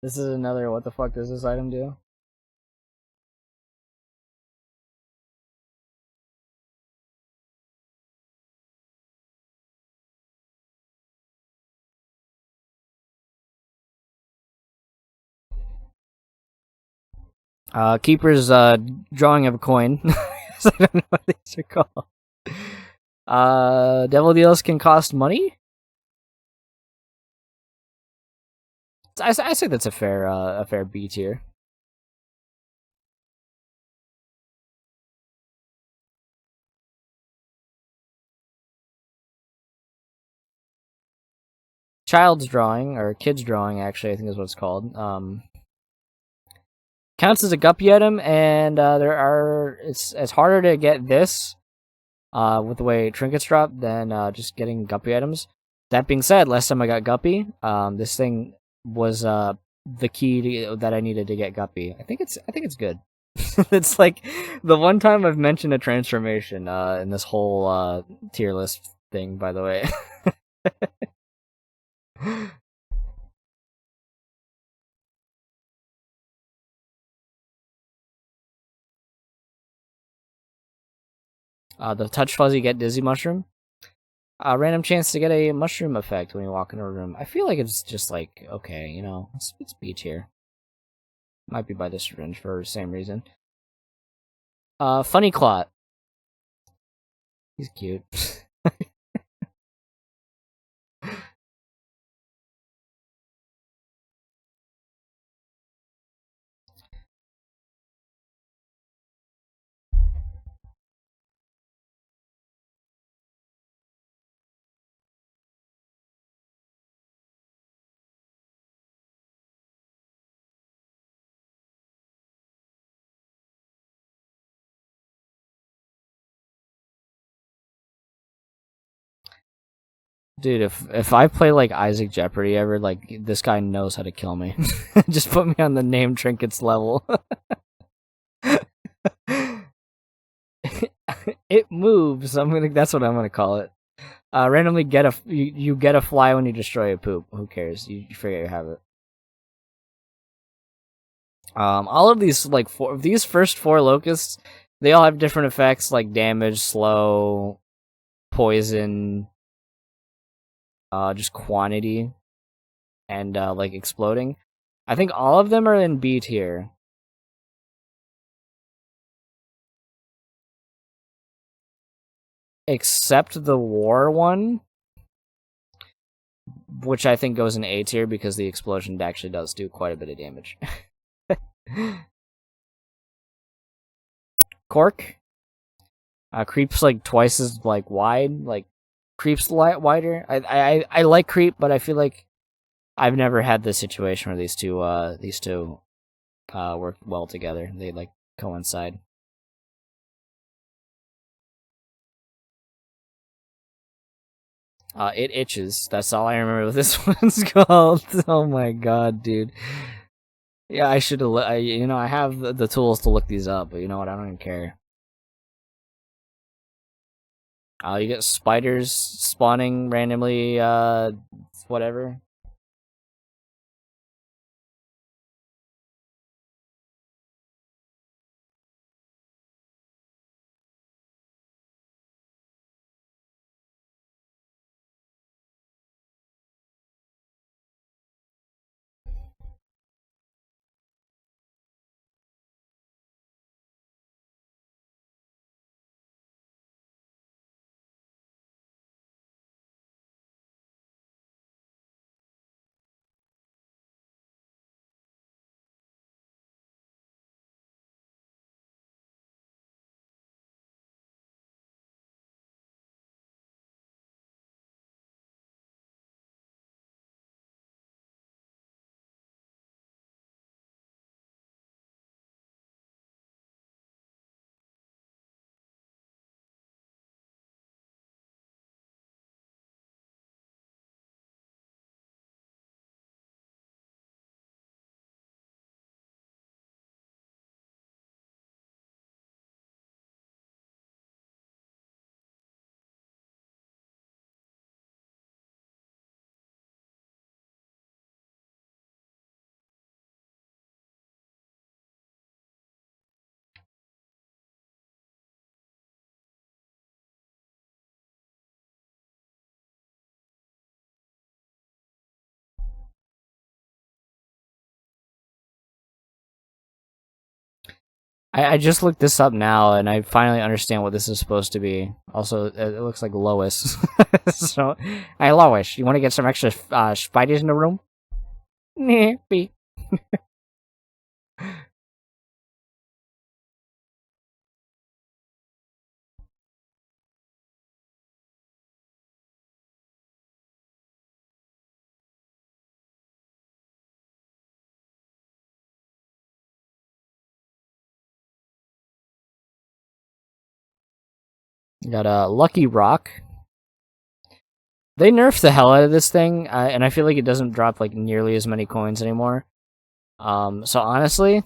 this is another. What the fuck does this item do? Keeper's drawing of a coin. I don't know what these are called. Devil deals can cost money. I say that's a fair B tier. Child's drawing, or kid's drawing, actually, I think is what it's called. Counts as a guppy item, and it's harder to get this with the way trinkets drop than just getting guppy items. That being said, last time I got guppy, this thing was the key that I needed to get guppy. I think it's good. It's like the one time I've mentioned a transformation in this whole tier list thing. By the way. The touch fuzzy get dizzy mushroom. Random chance to get a mushroom effect when you walk into a room. I feel like it's just like, okay, you know, it's B tier. Might be by the syringe for the same reason. Funny Clot. He's cute. Dude, if I play like Isaac Jeopardy ever, like this guy knows how to kill me. Just put me on the name trinkets level. It moves. That's what I'm gonna call it. Randomly get you get a fly when you destroy a poop. Who cares? You forget you have it. All of these these first four locusts, they all have different effects like damage, slow, poison, just quantity, and like exploding. I think all of them are in B tier. Except the war one, which I think goes in A tier because the explosion actually does do quite a bit of damage. Cork. Creep's like twice as like wide. Like Creep's wider. I like Creep, but I feel like I've never had this situation where these two work well together. They like coincide. It itches. That's all I remember what this one's called. Oh my god, dude. Yeah, I should have. I have the tools to look these up, but you know what? I don't even care. You get spiders spawning randomly. Whatever. I just looked this up now, and I finally understand what this is supposed to be. Also, it looks like Lois. So, hey Lois, you want to get some extra spiders in the room? Maybe. Got a Lucky Rock. They nerfed the hell out of this thing, and I feel like it doesn't drop like nearly as many coins anymore. So honestly,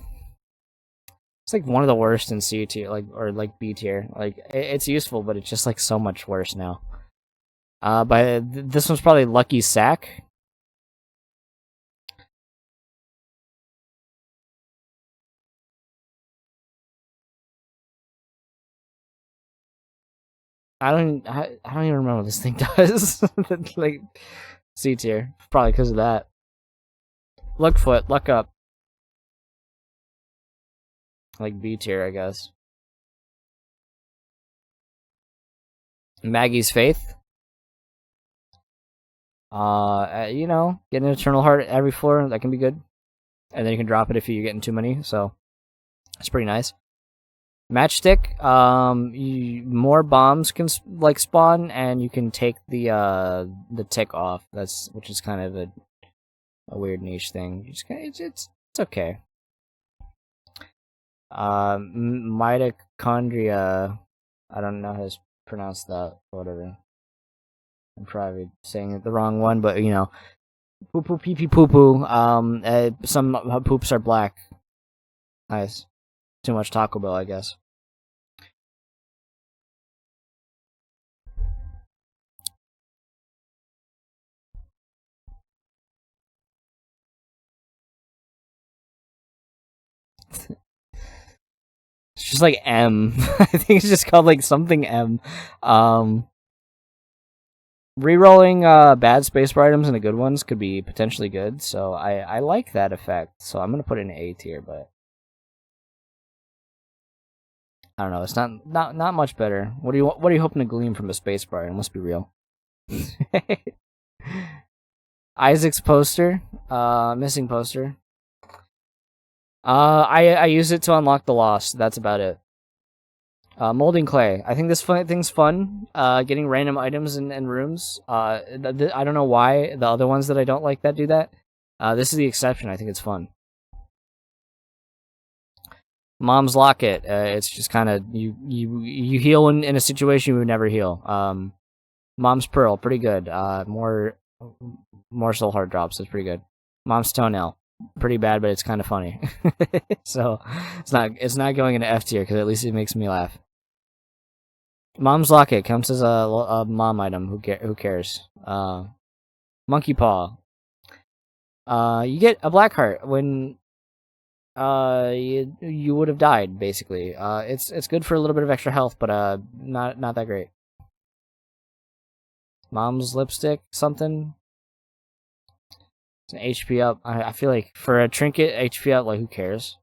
it's like one of the worst in C tier, or B tier. Like it's useful, but it's just like so much worse now. This one's probably Lucky Sack. I don't even remember what this thing does. Like C tier, probably because of that. Luck foot, luck up. Like B tier, I guess. Maggie's faith. You know, get an eternal heart every floor. That can be good, and then you can drop it if you're getting too many. So it's pretty nice. Matchstick. More bombs can like spawn, and you can take the tick off. Which is kind of a weird niche thing. It's okay. Mitochondria. I don't know how to pronounce that. Whatever. I'm probably saying it the wrong one, but you know, poo poo pee pee poo poo. Some poops are black. Nice. Too much Taco Bell, I guess. It's just like M. I think it's just called like something M. Rerolling bad spacebar items into good ones could be potentially good, so I like that effect. So I'm gonna put it in A tier, but I don't know. It's not much better. What are you hoping to glean from a spacebar item? Let's be real. Isaac's poster, missing poster. I use it to unlock the lost. That's about it. Molding clay. I think this thing's fun. Getting random items in rooms. I don't know why the other ones that I don't like that do that. This is the exception. I think it's fun. Mom's locket. It's just kind of you heal in a situation you would never heal. Mom's pearl. Pretty good. More soul heart drops. It's pretty good. Mom's toenail. Pretty bad, but it's kind of funny. So it's not going into F tier because at least it makes me laugh. Mom's locket counts as a mom item. Who cares? Monkey paw. You get a black heart when you would have died basically. It's good for a little bit of extra health, but not that great. Mom's lipstick something. It's an HP up. I feel like for a trinket, HP up, like who cares?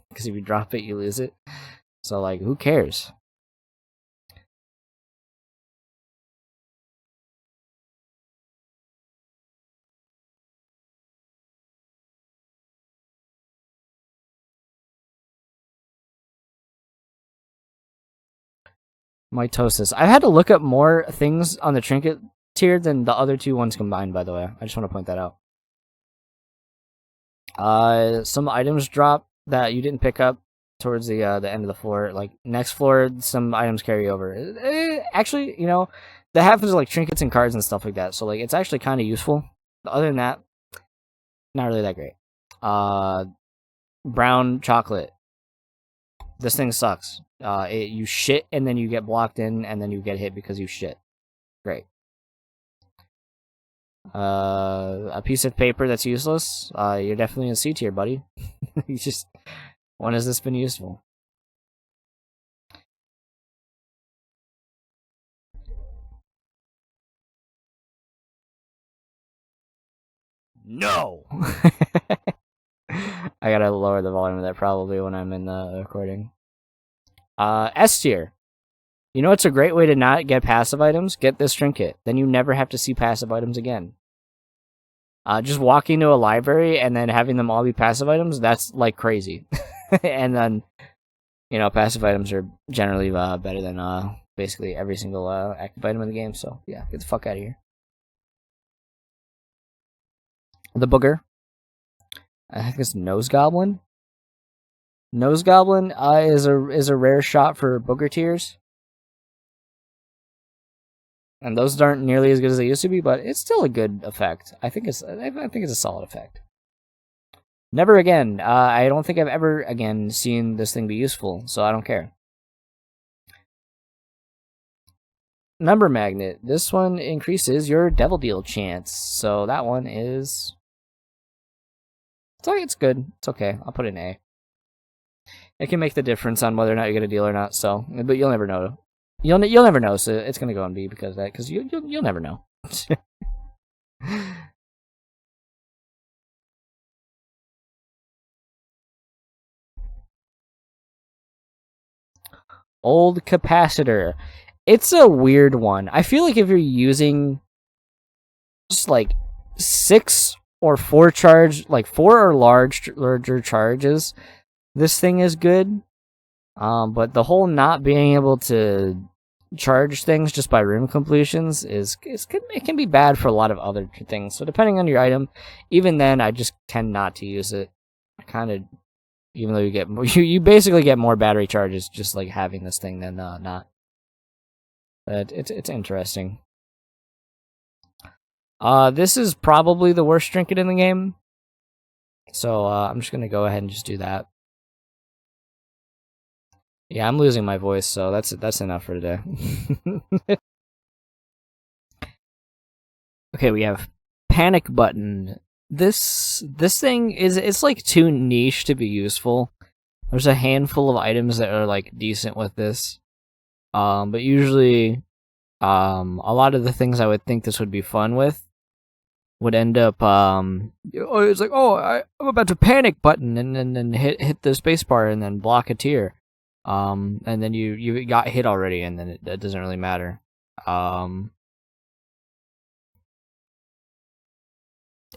Because if you drop it, you lose it. So like, who cares? Mitosis. I've had to look up more things on the trinket tier than the other two ones combined, by the way. I just want to point that out. Some items drop that you didn't pick up towards the end of the floor. Like next floor, some items carry over. Actually, you know, that happens with like trinkets and cards and stuff like that. So like, it's actually kind of useful. But other than that, not really that great. Brown chocolate. This thing sucks. You shit and then you get blocked in and then you get hit because you shit. Great. A piece of paper that's useless. You're definitely in C tier, buddy. You just, when has this been useful? No. I gotta lower the volume of that probably when I'm in the recording. S tier. You know what's a great way to not get passive items? Get this trinket. Then you never have to see passive items again. Just walking to a library and then having them all be passive items, that's like crazy. And then, you know, passive items are generally better than basically every single active item in the game. So, yeah, get the fuck out of here. The booger. I think it's Nose Goblin. Nose Goblin is a rare shot for booger tiers. And those aren't nearly as good as they used to be, but it's still a good effect. I think it's a solid effect. Never again. I don't think I've ever again seen this thing be useful, so I don't care. Number magnet. This one increases your devil deal chance, so that one is. It's good. It's okay. I'll put it in A. It can make the difference on whether or not you get a deal or not. So, but you'll never know. You'll never know. So it's gonna go on B because of that. Because you'll never know. Old capacitor. It's a weird one. I feel like if you're using just like 6 or 4 like 4 or larger charges, this thing is good. But the whole not being able to charge things just by room completions it can be bad for a lot of other things. So depending on your item, even then, I just tend not to use it. I kind of, even though you get you basically get more battery charges just like having this thing than not. But it's interesting. This is probably the worst trinket in the game, so I'm just gonna go ahead and just do that. Yeah, I'm losing my voice, so that's enough for today. Okay, we have panic button. This thing it's like too niche to be useful. There's a handful of items that are like decent with this. But usually a lot of the things I would think this would be fun with would end up it's like, oh, I'm about to panic button and then hit the spacebar and then block a tier. And then you got hit already, and then it doesn't really matter.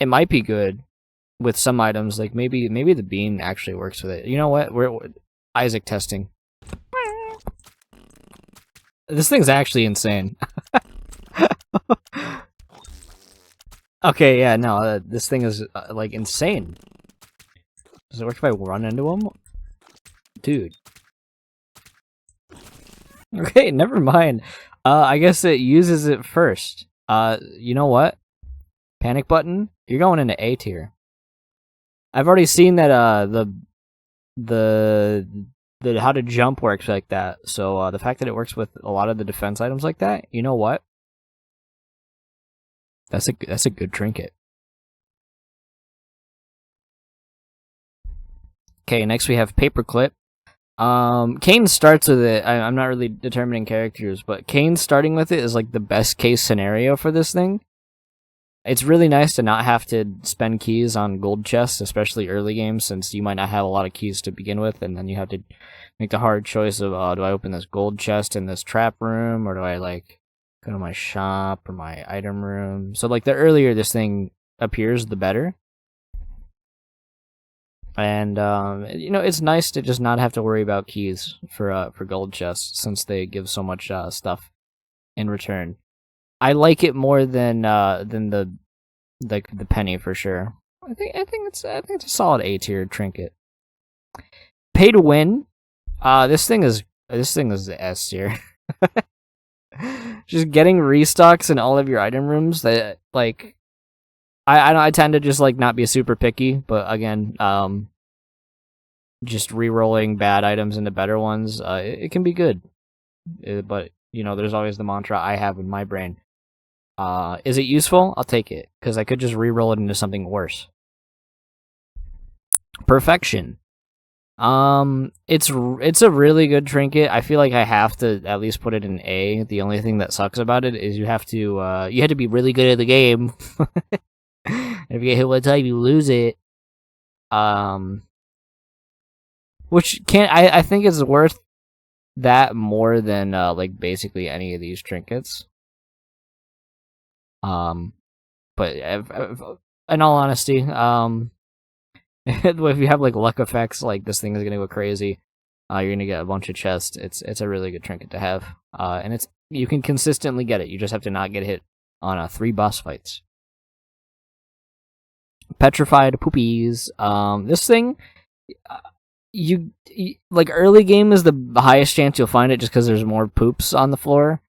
It might be good with some items, like maybe the beam actually works with it. You know what? We're Isaac testing. This thing's actually insane. Okay, yeah, no, this thing is like insane. Does it work if I run into him? Dude. Okay, never mind. I guess it uses it first. You know what? Panic button, you're going into A tier. I've already seen that the how to jump works like that. So the fact that it works with a lot of the defense items like that, you know what? That's a good trinket. Okay, next we have paperclip. Kane starts with it. I'm not really determining characters, but Kane starting with it is like the best case scenario for this thing. It's really nice to not have to spend keys on gold chests, especially early games, since you might not have a lot of keys to begin with, and then you have to make the hard choice of, do I open this gold chest in this trap room, or do I, like, go to my shop or my item room? So, like, the earlier this thing appears, the better. And, it's nice to just not have to worry about keys for gold chests, since they give so much stuff in return. I like it more than the penny for sure. I think it's a solid A tier trinket. Pay to win. This thing is the S tier. Just getting restocks in all of your item rooms that like I tend to just like not be super picky, but again, just re-rolling bad items into better ones, it can be good. But there's always the mantra I have in my brain. Is it useful? I'll take it, because I could just re-roll it into something worse. Perfection. It's a really good trinket. I feel like I have to at least put it in A. The only thing that sucks about it is you have to be really good at the game. If you get hit one time, you lose it. Which I think is worth that more than like basically any of these trinkets. But in all honesty, if you have like luck effects, like this thing is gonna go crazy. You're gonna get a bunch of chests. It's a really good trinket to have. And you can consistently get it. You just have to not get hit on 3 boss fights. Petrified poopies. This thing, you like early game is the highest chance you'll find it just because there's more poops on the floor.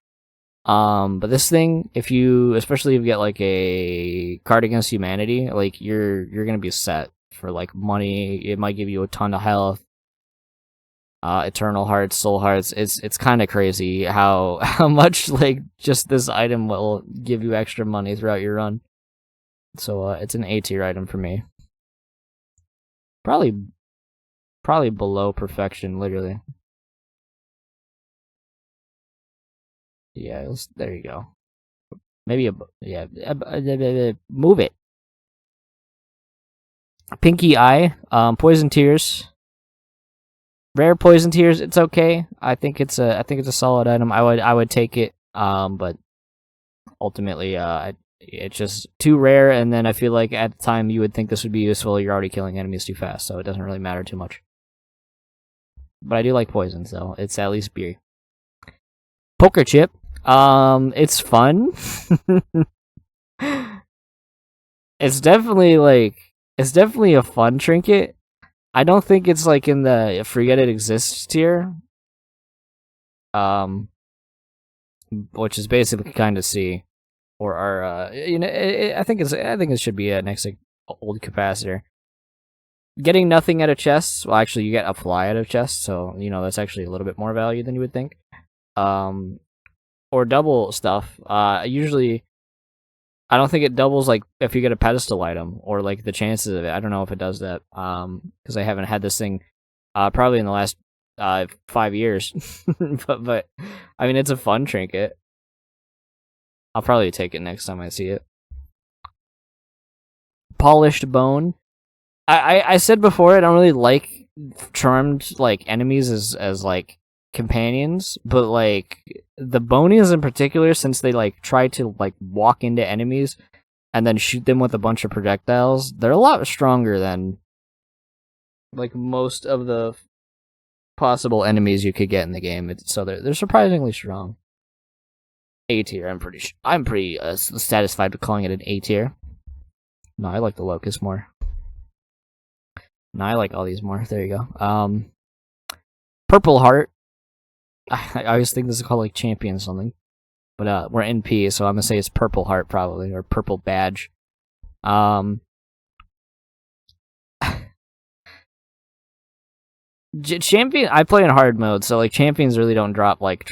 But this thing, especially if you get like a card against humanity, like you're gonna be set for like money. It might give you a ton of health. Eternal hearts, soul hearts. It's kind of crazy how much like just this item will give you extra money throughout your run. So it's an A tier item for me. Probably below perfection, literally. Yeah, there you go. Maybe move it. Pinky Eye, Poison Tears. Rare Poison Tears, it's okay. I think it's a solid item. I would take it. But ultimately, it's just too rare, and then I feel like at the time you would think this would be useful. You're already killing enemies too fast, so it doesn't really matter too much. But I do like poison, so it's at least beer. Poker chip. It's fun. It's definitely a fun trinket. I don't think it's like in the forget it exists tier. Which is basically kind of C, or R. I think it should be next like old capacitor. Getting nothing out of chests. Well, actually, you get a fly out of chests, so that's actually a little bit more value than you would think. Or double stuff. Usually, I don't think it doubles like if you get a pedestal item or like the chances of it. I don't know if it does that. Because I haven't had this thing, probably in the last 5 years. but I mean, it's a fun trinket. I'll probably take it next time I see it. Polished bone. I said before I don't really like charmed like enemies as like companions, but like the bonies in particular, since they like try to like walk into enemies and then shoot them with a bunch of projectiles, they're a lot stronger than like most of the possible enemies you could get in the game. So they're surprisingly strong. A tier. I'm pretty satisfied with calling it an A tier. No, I like the Locust more. No, I like all these more. There you go. Purple Heart. I always think this is called like Champion something, but we're NP, so I'm gonna say it's Purple Heart probably, or Purple Badge. Champion. I play in hard mode, so like champions really don't drop like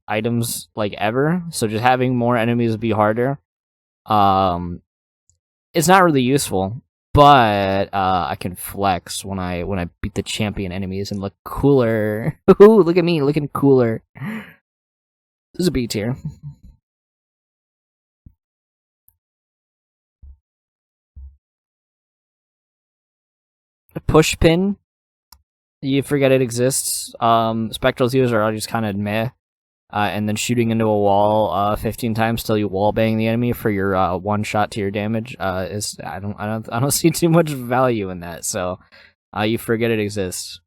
items like ever. So just having more enemies be harder, it's not really useful. But I can flex when I beat the champion enemies and look cooler. Ooh, look at me looking cooler. This is a B tier. Push pin. You forget it exists. Spectral Tears are just kind of meh. And then shooting into a wall 15 times till you wall bang the enemy for your one shot to your damage is I don't see too much value in that. So you forget it exists.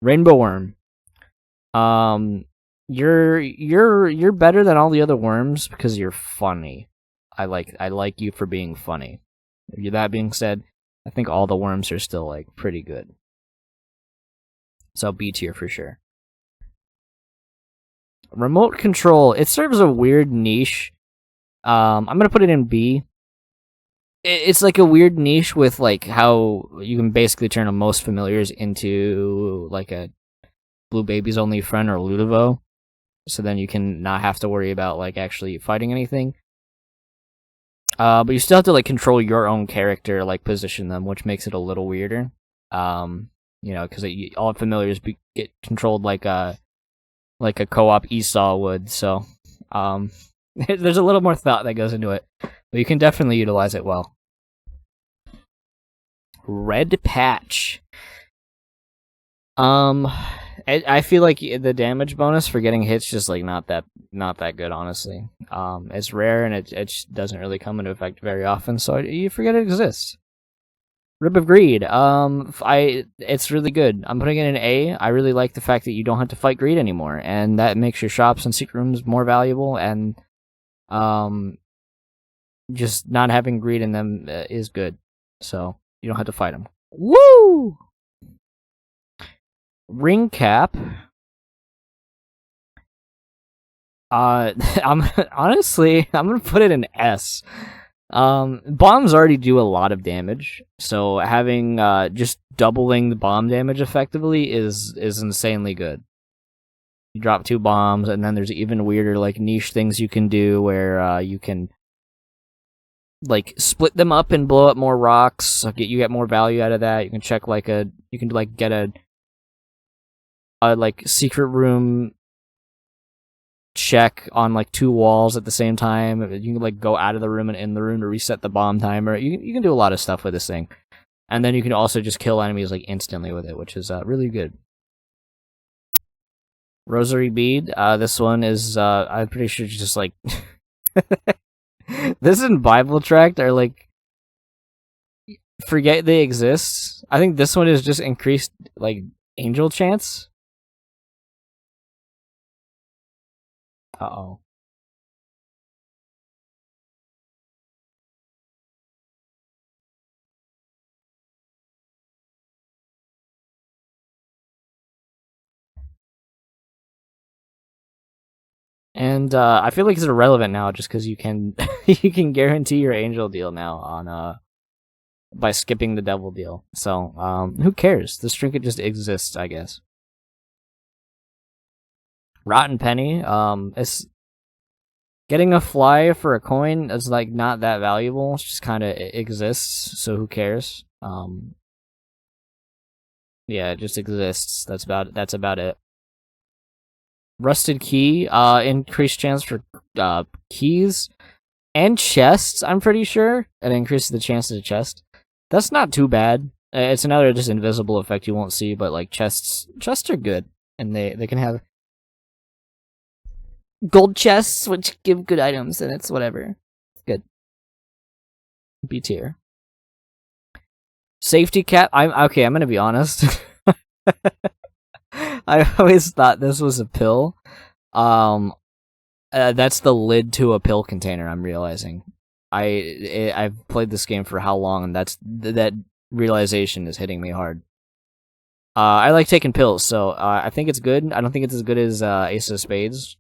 Rainbow Worm. You're better than all the other worms because you're funny. I like you for being funny. That being said, I think all the worms are still like pretty good. So B tier for sure. Remote control. It serves a weird niche. I'm gonna put it in B. It's like a weird niche with like how you can basically turn a most familiars into like a Blue Baby's only friend or Ludovo. So then you can not have to worry about like actually fighting anything. But you still have to like control your own character, like position them, which makes it a little weirder. Because all familiars get controlled like a co-op Esau would. So, there's a little more thought that goes into it, but you can definitely utilize it well. Red Patch. I feel like the damage bonus for getting hits just like not that good, honestly. It's rare and it doesn't really come into effect very often, so you forget it exists. Rib of Greed. It's really good. I'm putting it in A. I really like the fact that you don't have to fight greed anymore, and that makes your shops and secret rooms more valuable. And just not having greed in them is good, so you don't have to fight them. Woo! Ring cap. I'm gonna put it in S. Bombs already do a lot of damage, so having just doubling the bomb damage effectively is insanely good. You drop 2 bombs, and then there's even weirder like niche things you can do where you can like split them up and blow up more rocks. So you get more value out of that. You can check get a like secret room check on like 2 walls at the same time. You can like go out of the room and in the room to reset the bomb timer. You can do a lot of stuff with this thing, and then you can also just kill enemies like instantly with it, which is really good. Rosary bead. This one is I'm pretty sure just like this and Bible tract are like forget they exist. I think this one is just increased like angel chance. Uh-oh. And I feel like it's irrelevant now just because you can you can guarantee your angel deal now on by skipping the devil deal. So who cares? This trinket just exists, I guess. Rotten penny. It's getting a fly for a coin is like not that valuable. It's just kind of exists. So who cares? Yeah, it just exists. That's about it. Rusted key. Increased chance for keys and chests. I'm pretty sure it increases the chance of the chest. That's not too bad. It's another just invisible effect you won't see, but like chests are good, and they can have gold chests which give good items, and it's whatever. It's good. B tier. Safety cap. I'm gonna be honest. I always thought this was a pill. That's the lid to a pill container. I'm realizing. I've played this game for how long, and that realization is hitting me hard. I like taking pills, so I think it's good. I don't think it's as good as Ace of Spades,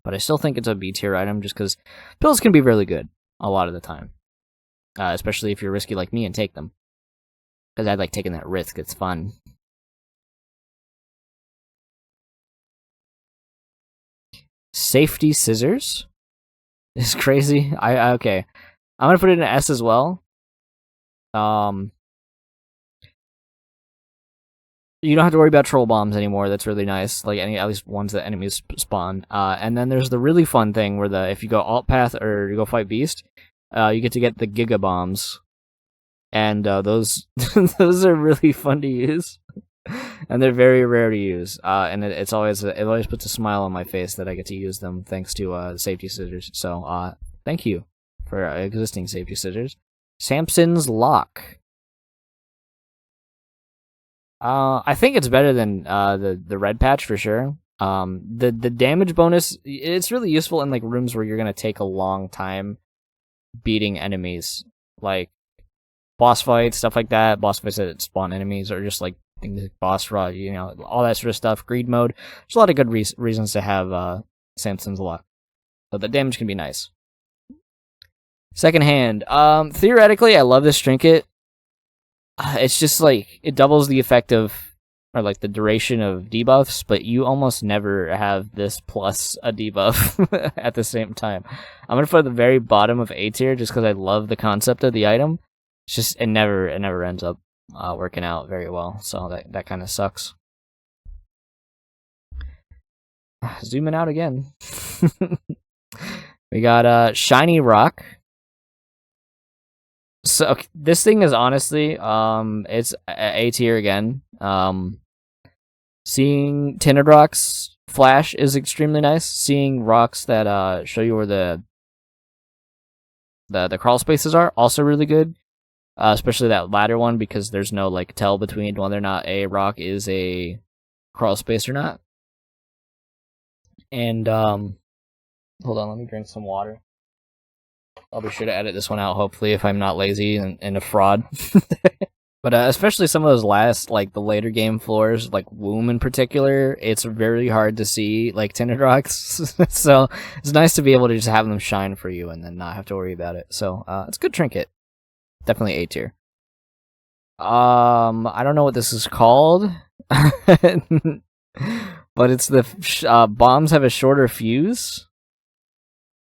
but I still think it's a B tier item just because pills can be really good a lot of the time, especially if you're risky like me and take them. Because I like taking that risk. It's fun. Safety scissors is crazy. Okay. I'm gonna put it in an S as well. You don't have to worry about troll bombs anymore. That's really nice. Like at least ones that enemies spawn. And then there's the really fun thing where if you go alt path or you go fight beast, you get to get the giga bombs, and those those are really fun to use, and they're very rare to use. And it always puts a smile on my face that I get to use them thanks to safety scissors. So thank you for existing safety scissors. Samson's lock. I think it's better than the red patch for sure. The damage bonus, it's really useful in like rooms where you're gonna take a long time beating enemies, like boss fights, stuff like that. Boss fights that spawn enemies, or just like things like boss rush, all that sort of stuff. Greed mode. There's a lot of good reasons to have Samson's lock, but the damage can be nice. Second hand. Theoretically, I love this trinket. It's just like it doubles the effect of, or like the duration of debuffs, but you almost never have this plus a debuff at the same time. I'm gonna put at the very bottom of A tier just because I love the concept of the item. It's just it never ends up working out very well, so that kind of sucks. Zooming out again. We got shiny rock. So this thing is honestly, it's A tier again. Seeing tinted rocks flash is extremely nice. Seeing rocks that show you where the crawl spaces are also really good. Especially that latter one, because there's no like tell between whether or not a rock is a crawl space or not. And hold on, let me drink some water. I'll be sure to edit this one out, hopefully, if I'm not lazy and a fraud. But especially some of those last, like, the later game floors, like Womb in particular, it's very hard to see, like, tinted rocks. So it's nice to be able to just have them shine for you and then not have to worry about it. So it's a good trinket. Definitely A tier. I don't know what this is called. But it's the bombs have a shorter fuse.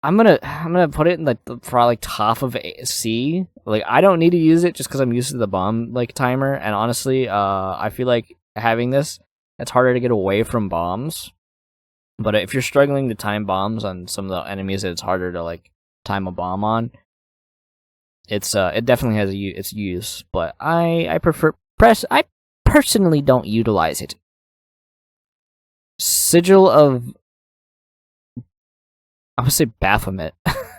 I'm gonna put it in like probably like top of C. Like I don't need to use it just because I'm used to the bomb like timer, and honestly, I feel like having this, it's harder to get away from bombs. But if you're struggling to time bombs on some of the enemies that it's harder to like time a bomb on, it definitely has its use. But I personally don't utilize it. Sigil of, I would say Baphomet.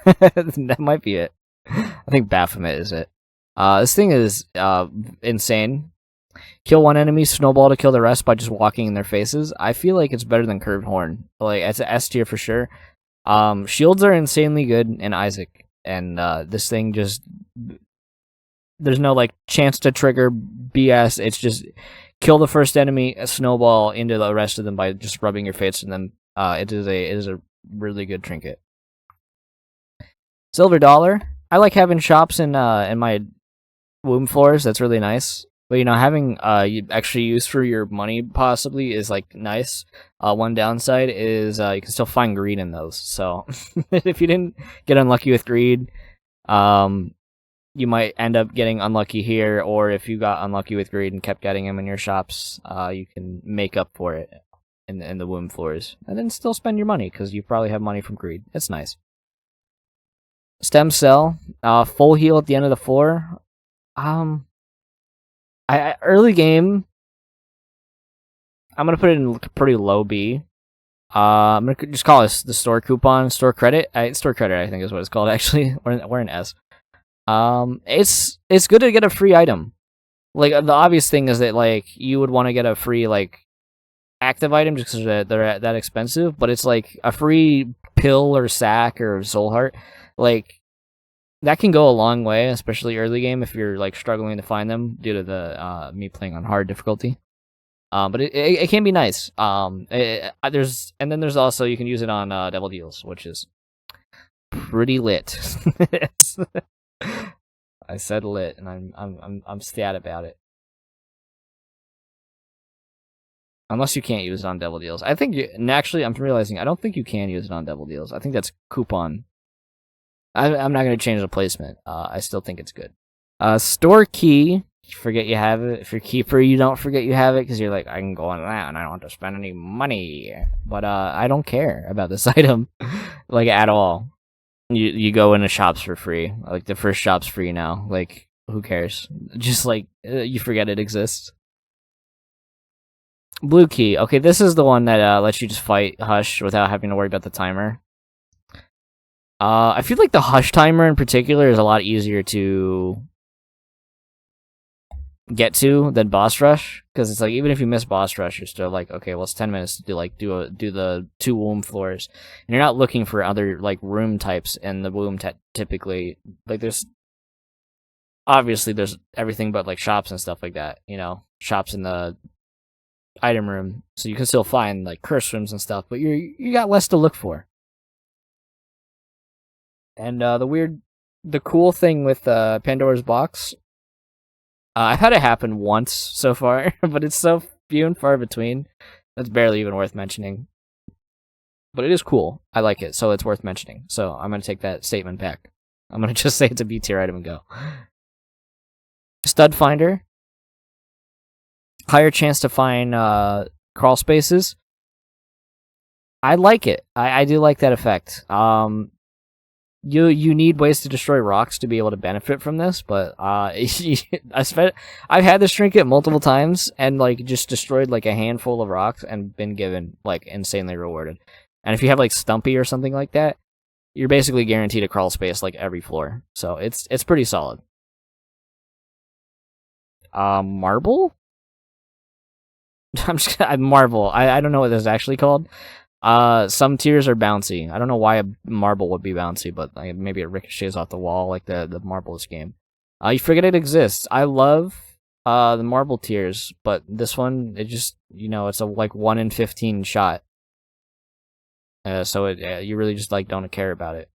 That might be it. I think Baphomet is it. This thing is insane. Kill one enemy, snowball to kill the rest by just walking in their faces. I feel like it's better than Curved Horn. Like, it's an S tier for sure. Shields are insanely good in Isaac, and this thing just, there's no like chance to trigger BS. It's just kill the first enemy, a snowball into the rest of them by just rubbing your face in them. It is a really good trinket. Silver Dollar. I like having shops in my womb floors. That's really nice. But you know, having extra use for your money possibly is like nice. One downside is you can still find greed in those. So if you didn't get unlucky with greed, you might end up getting unlucky here. Or if you got unlucky with greed and kept getting them in your shops, you can make up for it in the womb floors, and then still spend your money because you probably have money from greed. It's nice. Stem cell, full heal at the end of the floor. Early game, I'm gonna put it in pretty low B. I'm gonna just call it the store coupon, store credit. Store credit, I think is what it's called. Actually, we're in S. It's good to get a free item. Like the obvious thing is that like you would want to get a free like active item just because they're that expensive. But it's like a free pill or sack or soul heart. Like that can go a long way, especially early game if you're like struggling to find them due to the me playing on hard difficulty. But it can be nice. There's also you can use it on Devil Deals, which is pretty lit. I said lit, and I'm stat about it. Unless you can't use it on Devil Deals, I think. Actually, I'm realizing I don't think you can use it on Devil Deals. I think that's coupon. I'm not going to change the placement. I still think it's good. Store key. You forget you have it. If you're keeper, you don't forget you have it because you're like, I can go on that and I don't have to spend any money. But I don't care about this item, like at all. You go into shops for free. Like the first shop's free now. Like who cares? Just like you forget it exists. Blue key. Okay, this is the one that lets you just fight Hush without having to worry about the timer. I feel like the Hush timer in particular is a lot easier to get to than Boss Rush, because it's like even if you miss Boss Rush, you're still like, okay, well it's 10 minutes to do the 2 womb floors, and you're not looking for other like room types in the womb. Typically, like there's everything but like shops and stuff like that. You know, shops in the item room, so you can still find like curse rooms and stuff, but you got less to look for. And the cool thing with Pandora's Box, I've had it happen once so far, but it's so few and far between. That's barely even worth mentioning. But it is cool. I like it, so it's worth mentioning. So I'm going to take that statement back. I'm going to just say it's a B tier item and go. Stud Finder. Higher chance to find crawl spaces. I like it. I do like that effect. You need ways to destroy rocks to be able to benefit from this, but I've had this trinket multiple times and like just destroyed like a handful of rocks and been given like insanely rewarded. And if you have like Stumpy or something like that, you're basically guaranteed a crawl space like every floor. So it's pretty solid. Marble? Marble. I don't know what this is actually called. Some tiers are bouncy. I don't know why a marble would be bouncy, but like, maybe it ricochets off the wall like the marbles game. You forget it exists. I love the marble tiers, but this one, it just, it's a like 1 in 15 shot. So you really just like don't care about it.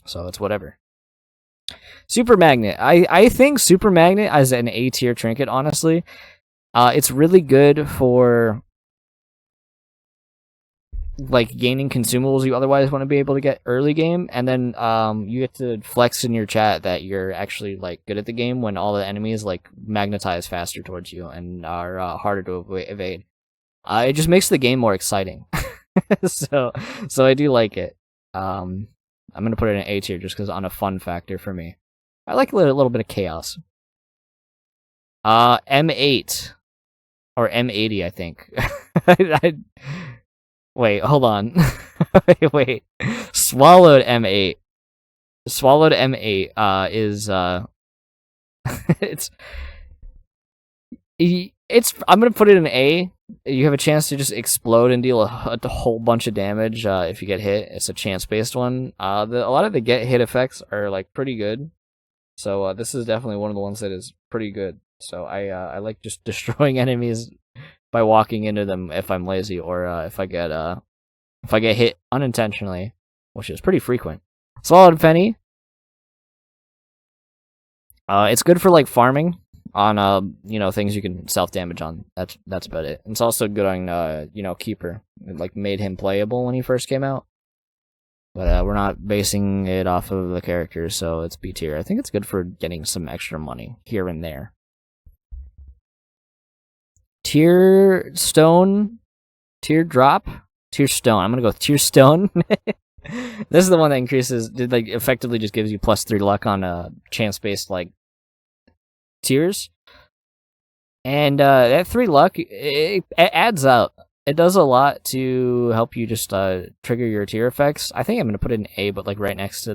So it's whatever. Super Magnet. I think Super Magnet as an A tier trinket, honestly. It's really good for like gaining consumables you otherwise want to be able to get early game, and then you get to flex in your chat that you're actually like good at the game when all the enemies like magnetize faster towards you and are harder to evade. It just makes the game more exciting. so so I do like it. I'm gonna put it in A tier just because on a fun factor for me. I like a little bit of chaos. M8 or M80, I think. Wait, hold on. wait. Swallowed M8. Swallowed M8 is it's I'm gonna put it in A. You have a chance to just explode and deal a whole bunch of damage if you get hit. It's a chance-based one. A lot of the get hit effects are like pretty good. So this is definitely one of the ones that is pretty good. So I like just destroying enemies by walking into them if I'm lazy or if I get hit unintentionally, which is pretty frequent. Swallowed Penny. It's good for like farming on things you can self damage on. That's about it. It's also good on Keeper. It like made him playable when he first came out. But we're not basing it off of the characters, so it's B tier. I think it's good for getting some extra money here and there. Tier Stone, Teardrop, Tier Stone. I'm gonna go with Tier Stone. This is the one that effectively just gives you +3 luck on chance-based like tiers, and that 3 luck it adds up. It does a lot to help you just trigger your tier effects. I think I'm gonna put it in A, but like right next to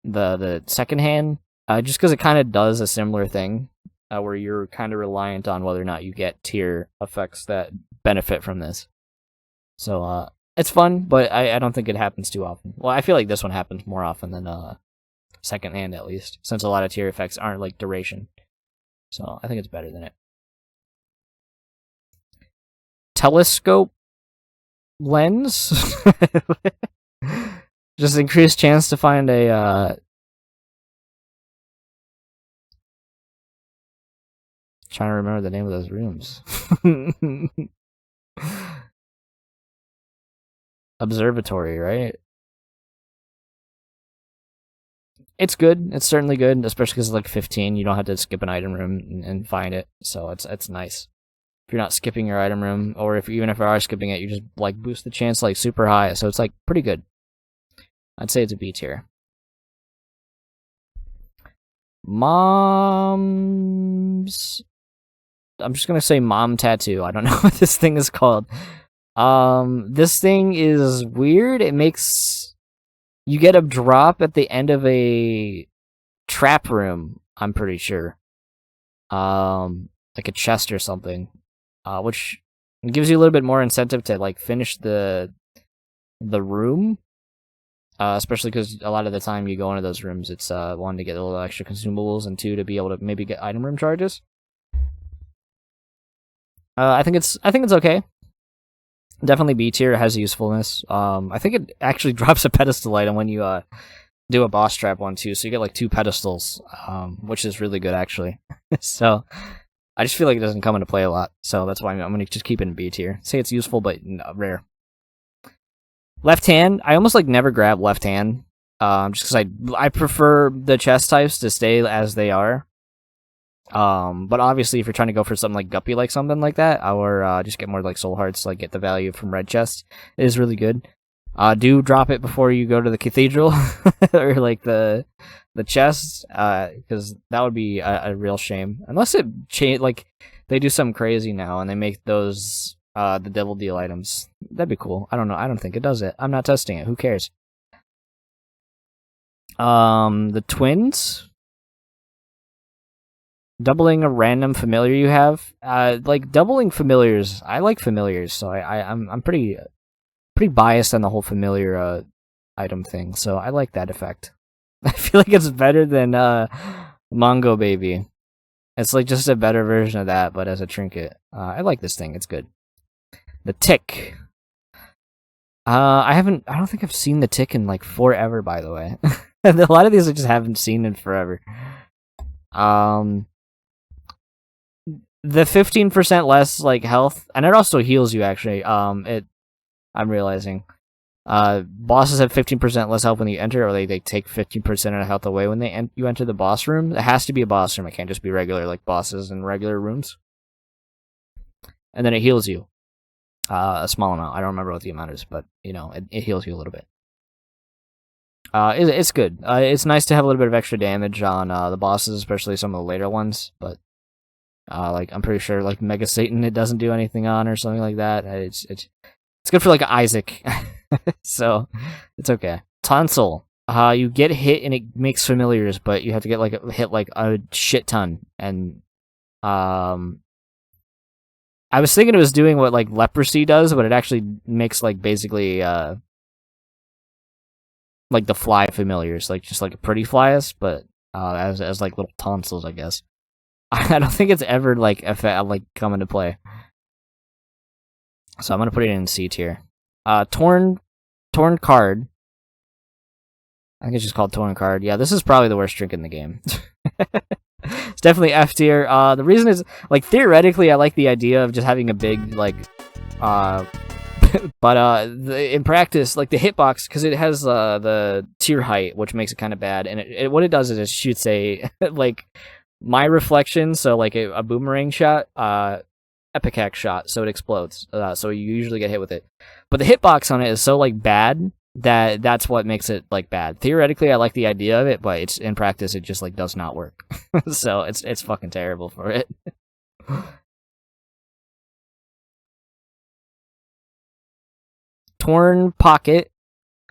the second hand, just because it kind of does a similar thing, where you're kind of reliant on whether or not you get tier effects that benefit from this. So it's fun, but I don't think it happens too often. Well, I feel like this one happens more often than second hand, at least, since a lot of tier effects aren't like duration. So I think it's better than it. Telescope lens. Just increased chance to find a trying to remember the name of those rooms. Observatory, right? It's good. It's certainly good, especially because it's like 15. You don't have to skip an item room and find it, so it's nice. If you're not skipping your item room, or even if you are skipping it, you just like boost the chance like super high, so it's like pretty good. I'd say it's a B tier. Mom's. I'm just gonna say mom tattoo. I don't know what this thing is called. This thing is weird. It makes you get a drop at the end of a trap room, I'm pretty sure. Like a chest or something. Which gives you a little bit more incentive to like finish the room. Especially because a lot of the time you go into those rooms, it's one to get a little extra consumables, and 2 to be able to maybe get item room charges. I think it's okay. Definitely B tier. It has usefulness. I think it actually drops a pedestal item when you do a boss trap one too, so you get like 2 pedestals, which is really good actually. So I just feel like it doesn't come into play a lot, so that's why I'm gonna just keep it in B tier. Say it's useful, but rare. Left hand. I almost like never grab left hand, just because I prefer the chest types to stay as they are. But obviously, if you're trying to go for something like Guppy, like something like that, or just get more like soul hearts, like get the value from red chests, it is really good. Do drop it before you go to the cathedral or like the chests, because that would be a real shame. Unless it like they do something crazy now and they make those the devil deal items. That'd be cool. I don't know. I don't think it does it. I'm not testing it. Who cares? The twins. Doubling a random familiar you have. Like doubling familiars. I like familiars, so I'm pretty biased on the whole familiar item thing. So I like that effect. I feel like it's better than Mongo Baby. It's like just a better version of that, but as a trinket. I like this thing. It's good. The tick. I don't think I've seen the tick in like forever, by the way. A lot of these I just haven't seen in forever. The 15% less like health, and it also heals you actually. I'm realizing. Bosses have 15% less health when you enter, or they take 15% of health away when you enter the boss room. It has to be a boss room. It can't just be regular like bosses in regular rooms. and then it heals you a small amount. I don't remember what the amount is, but you know, it heals you a little bit. It's good. It's nice to have a little bit of extra damage on the bosses, especially some of the later ones. But like I'm pretty sure like Mega Satan it doesn't do anything on or something like that. It's good for like Isaac, so it's okay. Tonsil. You get hit and it makes familiars, but you have to get like hit like a shit ton. And I was thinking it was doing what like leprosy does, but it actually makes like basically like the fly familiars, like just like pretty flies, but as like little tonsils, I guess. I don't think it's ever like come into play. So I'm gonna put it in C tier. Torn card. I think it's just called Torn Card. Yeah, this is probably the worst trinket in the game. It's definitely F tier. The reason is, like, theoretically, I like the idea of just having a big, like, but in practice, like, the hitbox, because it has the tier height, which makes it kind of bad, and what it does is it shoots a, like, my reflection, so, like, a boomerang shot, epicac shot, so it explodes. So you usually get hit with it. But the hitbox on it is so, like, bad that's what makes it like bad. Theoretically, I like the idea of it, but it's in practice it just like does not work. So it's fucking terrible for it. Torn Pocket.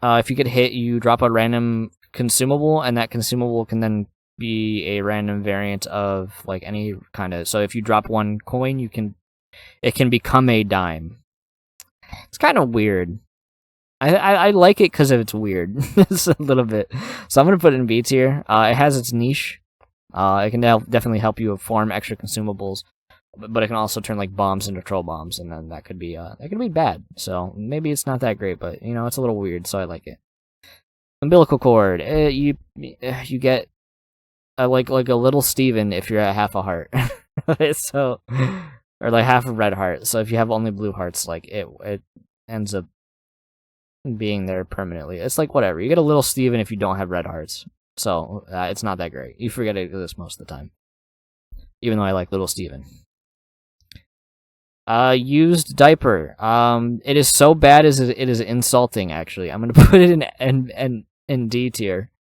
If you get hit, you drop a random consumable, and that consumable can then be a random variant of like any kind of. So if you drop one coin, it can become a dime. It's kind of weird. I like it because it's weird. It's a little bit. So I'm going to put it in B tier. It has its niche. It can definitely help you form extra consumables, but it can also turn like bombs into troll bombs, and then that could be bad. So maybe it's not that great, but you know it's a little weird, so I like it. Umbilical cord. You get like a little Steven if you're at half a heart. So or like half a red heart. So if you have only blue hearts, like it ends up being there permanently. It's like whatever. You get a little Steven if you don't have red hearts. So it's not that great. You forget it exists most of the time. Even though I like little Steven. Used diaper. It is so bad as it is insulting. Actually, I'm gonna put it in D tier.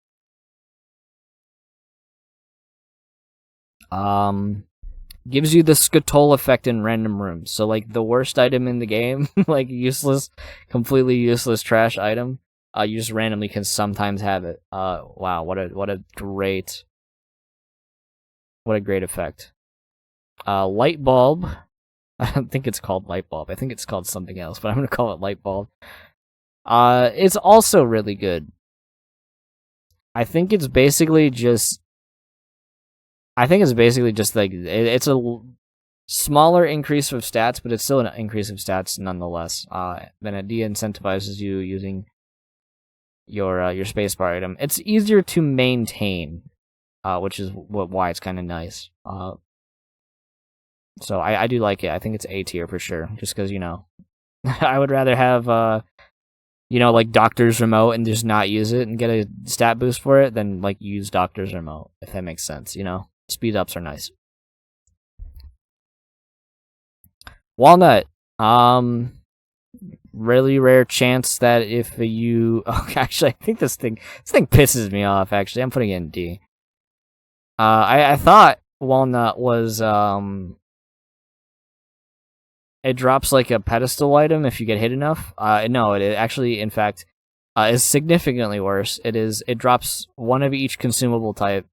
Gives you the Skatoll effect in random rooms. So, like, the worst item in the game, like, useless, completely useless trash item, you just randomly can sometimes have it. Wow, what a great effect. Light bulb. I don't think it's called light bulb. I think it's called something else, but I'm gonna call it light bulb. It's also really good. I think it's basically just like it's a smaller increase of stats, but it's still an increase of stats nonetheless. Then it de-incentivizes you using your spacebar item. It's easier to maintain, which is why it's kind of nice. So I do like it. I think it's A tier for sure, just because you know, I would rather have you know, like Doctor's Remote and just not use it and get a stat boost for it than like use Doctor's Remote, if that makes sense. You know. Speed ups are nice. Walnut. Really rare chance that if you actually I think this thing pisses me off actually. I'm putting it in D. I thought Walnut was it drops like a pedestal item if you get hit enough. No, it actually in fact is significantly worse. It drops one of each consumable type.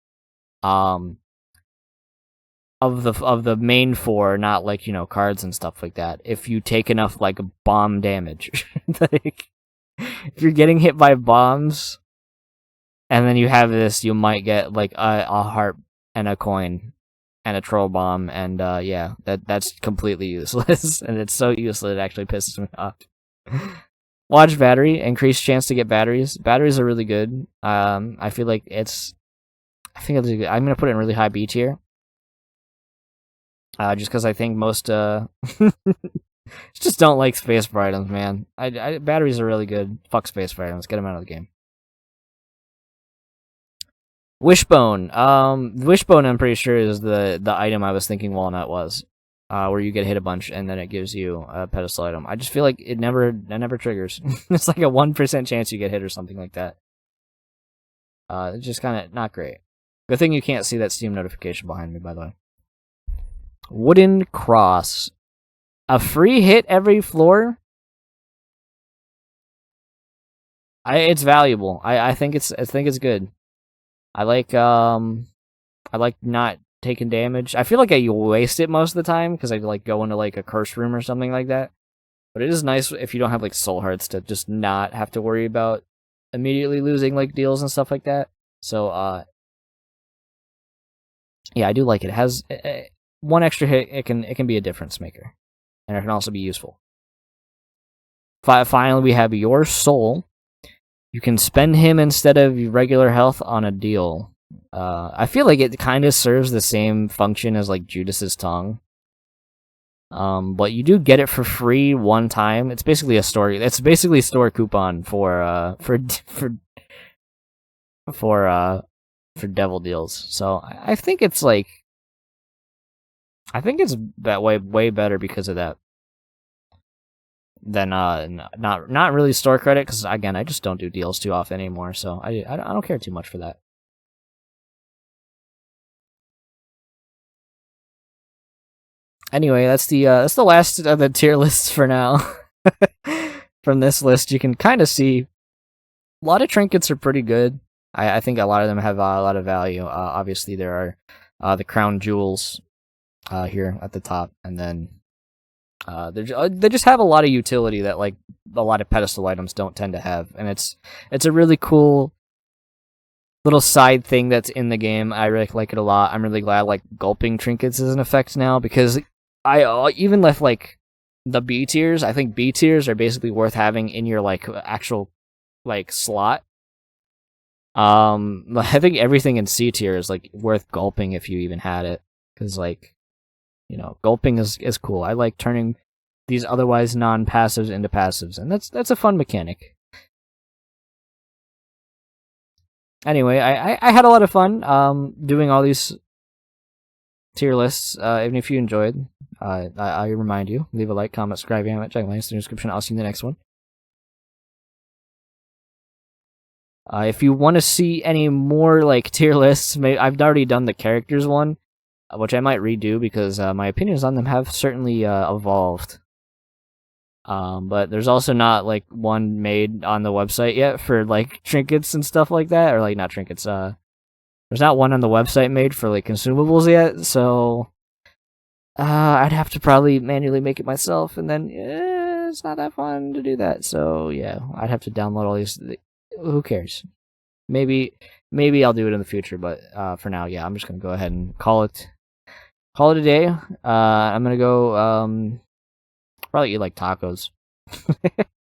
Of the main four, not like, you know, cards and stuff like that. If you take enough like bomb damage, like if you're getting hit by bombs, and then you have this, you might get like a heart and a coin and a troll bomb, and yeah, that's completely useless, and it's so useless it actually pisses me off. Watch battery, increased chance to get batteries. Batteries are really good. I feel like it's good. I'm gonna put it in really high B tier. Just because I think most just don't like spacebar items, man. Batteries are really good. Fuck spacebar items. Get them out of the game. Wishbone. Wishbone, I'm pretty sure is the item I was thinking Walnut was. where you get hit a bunch and then it gives you a pedestal item. I just feel like it never triggers. It's like a 1% chance you get hit or something like that. It's just kind of not great. Good thing you can't see that Steam notification behind me, by the way. Wooden cross. A free hit every floor? It's valuable. I think it's good. I like not taking damage. I feel like I waste it most of the time because I like go into like a curse room or something like that. But it is nice if you don't have like soul hearts to just not have to worry about immediately losing like deals and stuff like that. So yeah, I do like it. It has one extra hit. It can be a difference maker, and it can also be useful. Finally, we have your soul. You can spend him instead of regular health on a deal. I feel like it kind of serves the same function as like Judas's tongue. But you do get it for free one time. It's basically a store. It's basically a store coupon for devil deals. So I think it's like, I think it's that way better because of that than not really store credit, because again I just don't do deals too often anymore, so I don't care too much for that. Anyway, that's the last of the tier lists for now. From this list, you can kind of see a lot of trinkets are pretty good. I think a lot of them have a lot of value. Obviously, there are the crown jewels here at the top, and then they just have a lot of utility that like a lot of pedestal items don't tend to have, and it's a really cool little side thing that's in the game. I really like it a lot. I'm really glad like gulping trinkets is an effect now, because I even left like the B tiers. I think B tiers are basically worth having in your like actual like slot. I think everything in C tier is like worth gulping if you even had it, because like, you know, gulping is cool. I like turning these otherwise non-passives into passives, and that's a fun mechanic. Anyway, I had a lot of fun doing all these tier lists. Even if you enjoyed, I remind you, leave a like, comment, subscribe, check links in the description. I'll see you in the next one. If you want to see any more like tier lists, I've already done the characters one, which I might redo because my opinions on them have certainly evolved. But there's also not like one made on the website yet for like trinkets and stuff like that, or like not trinkets. There's not one on the website made for like consumables yet, so I'd have to probably manually make it myself, and then it's not that fun to do that. So yeah, I'd have to download all these. Who cares? Maybe I'll do it in the future, but for now, yeah, I'm just gonna go ahead and call it a day. I'm gonna go probably eat like tacos.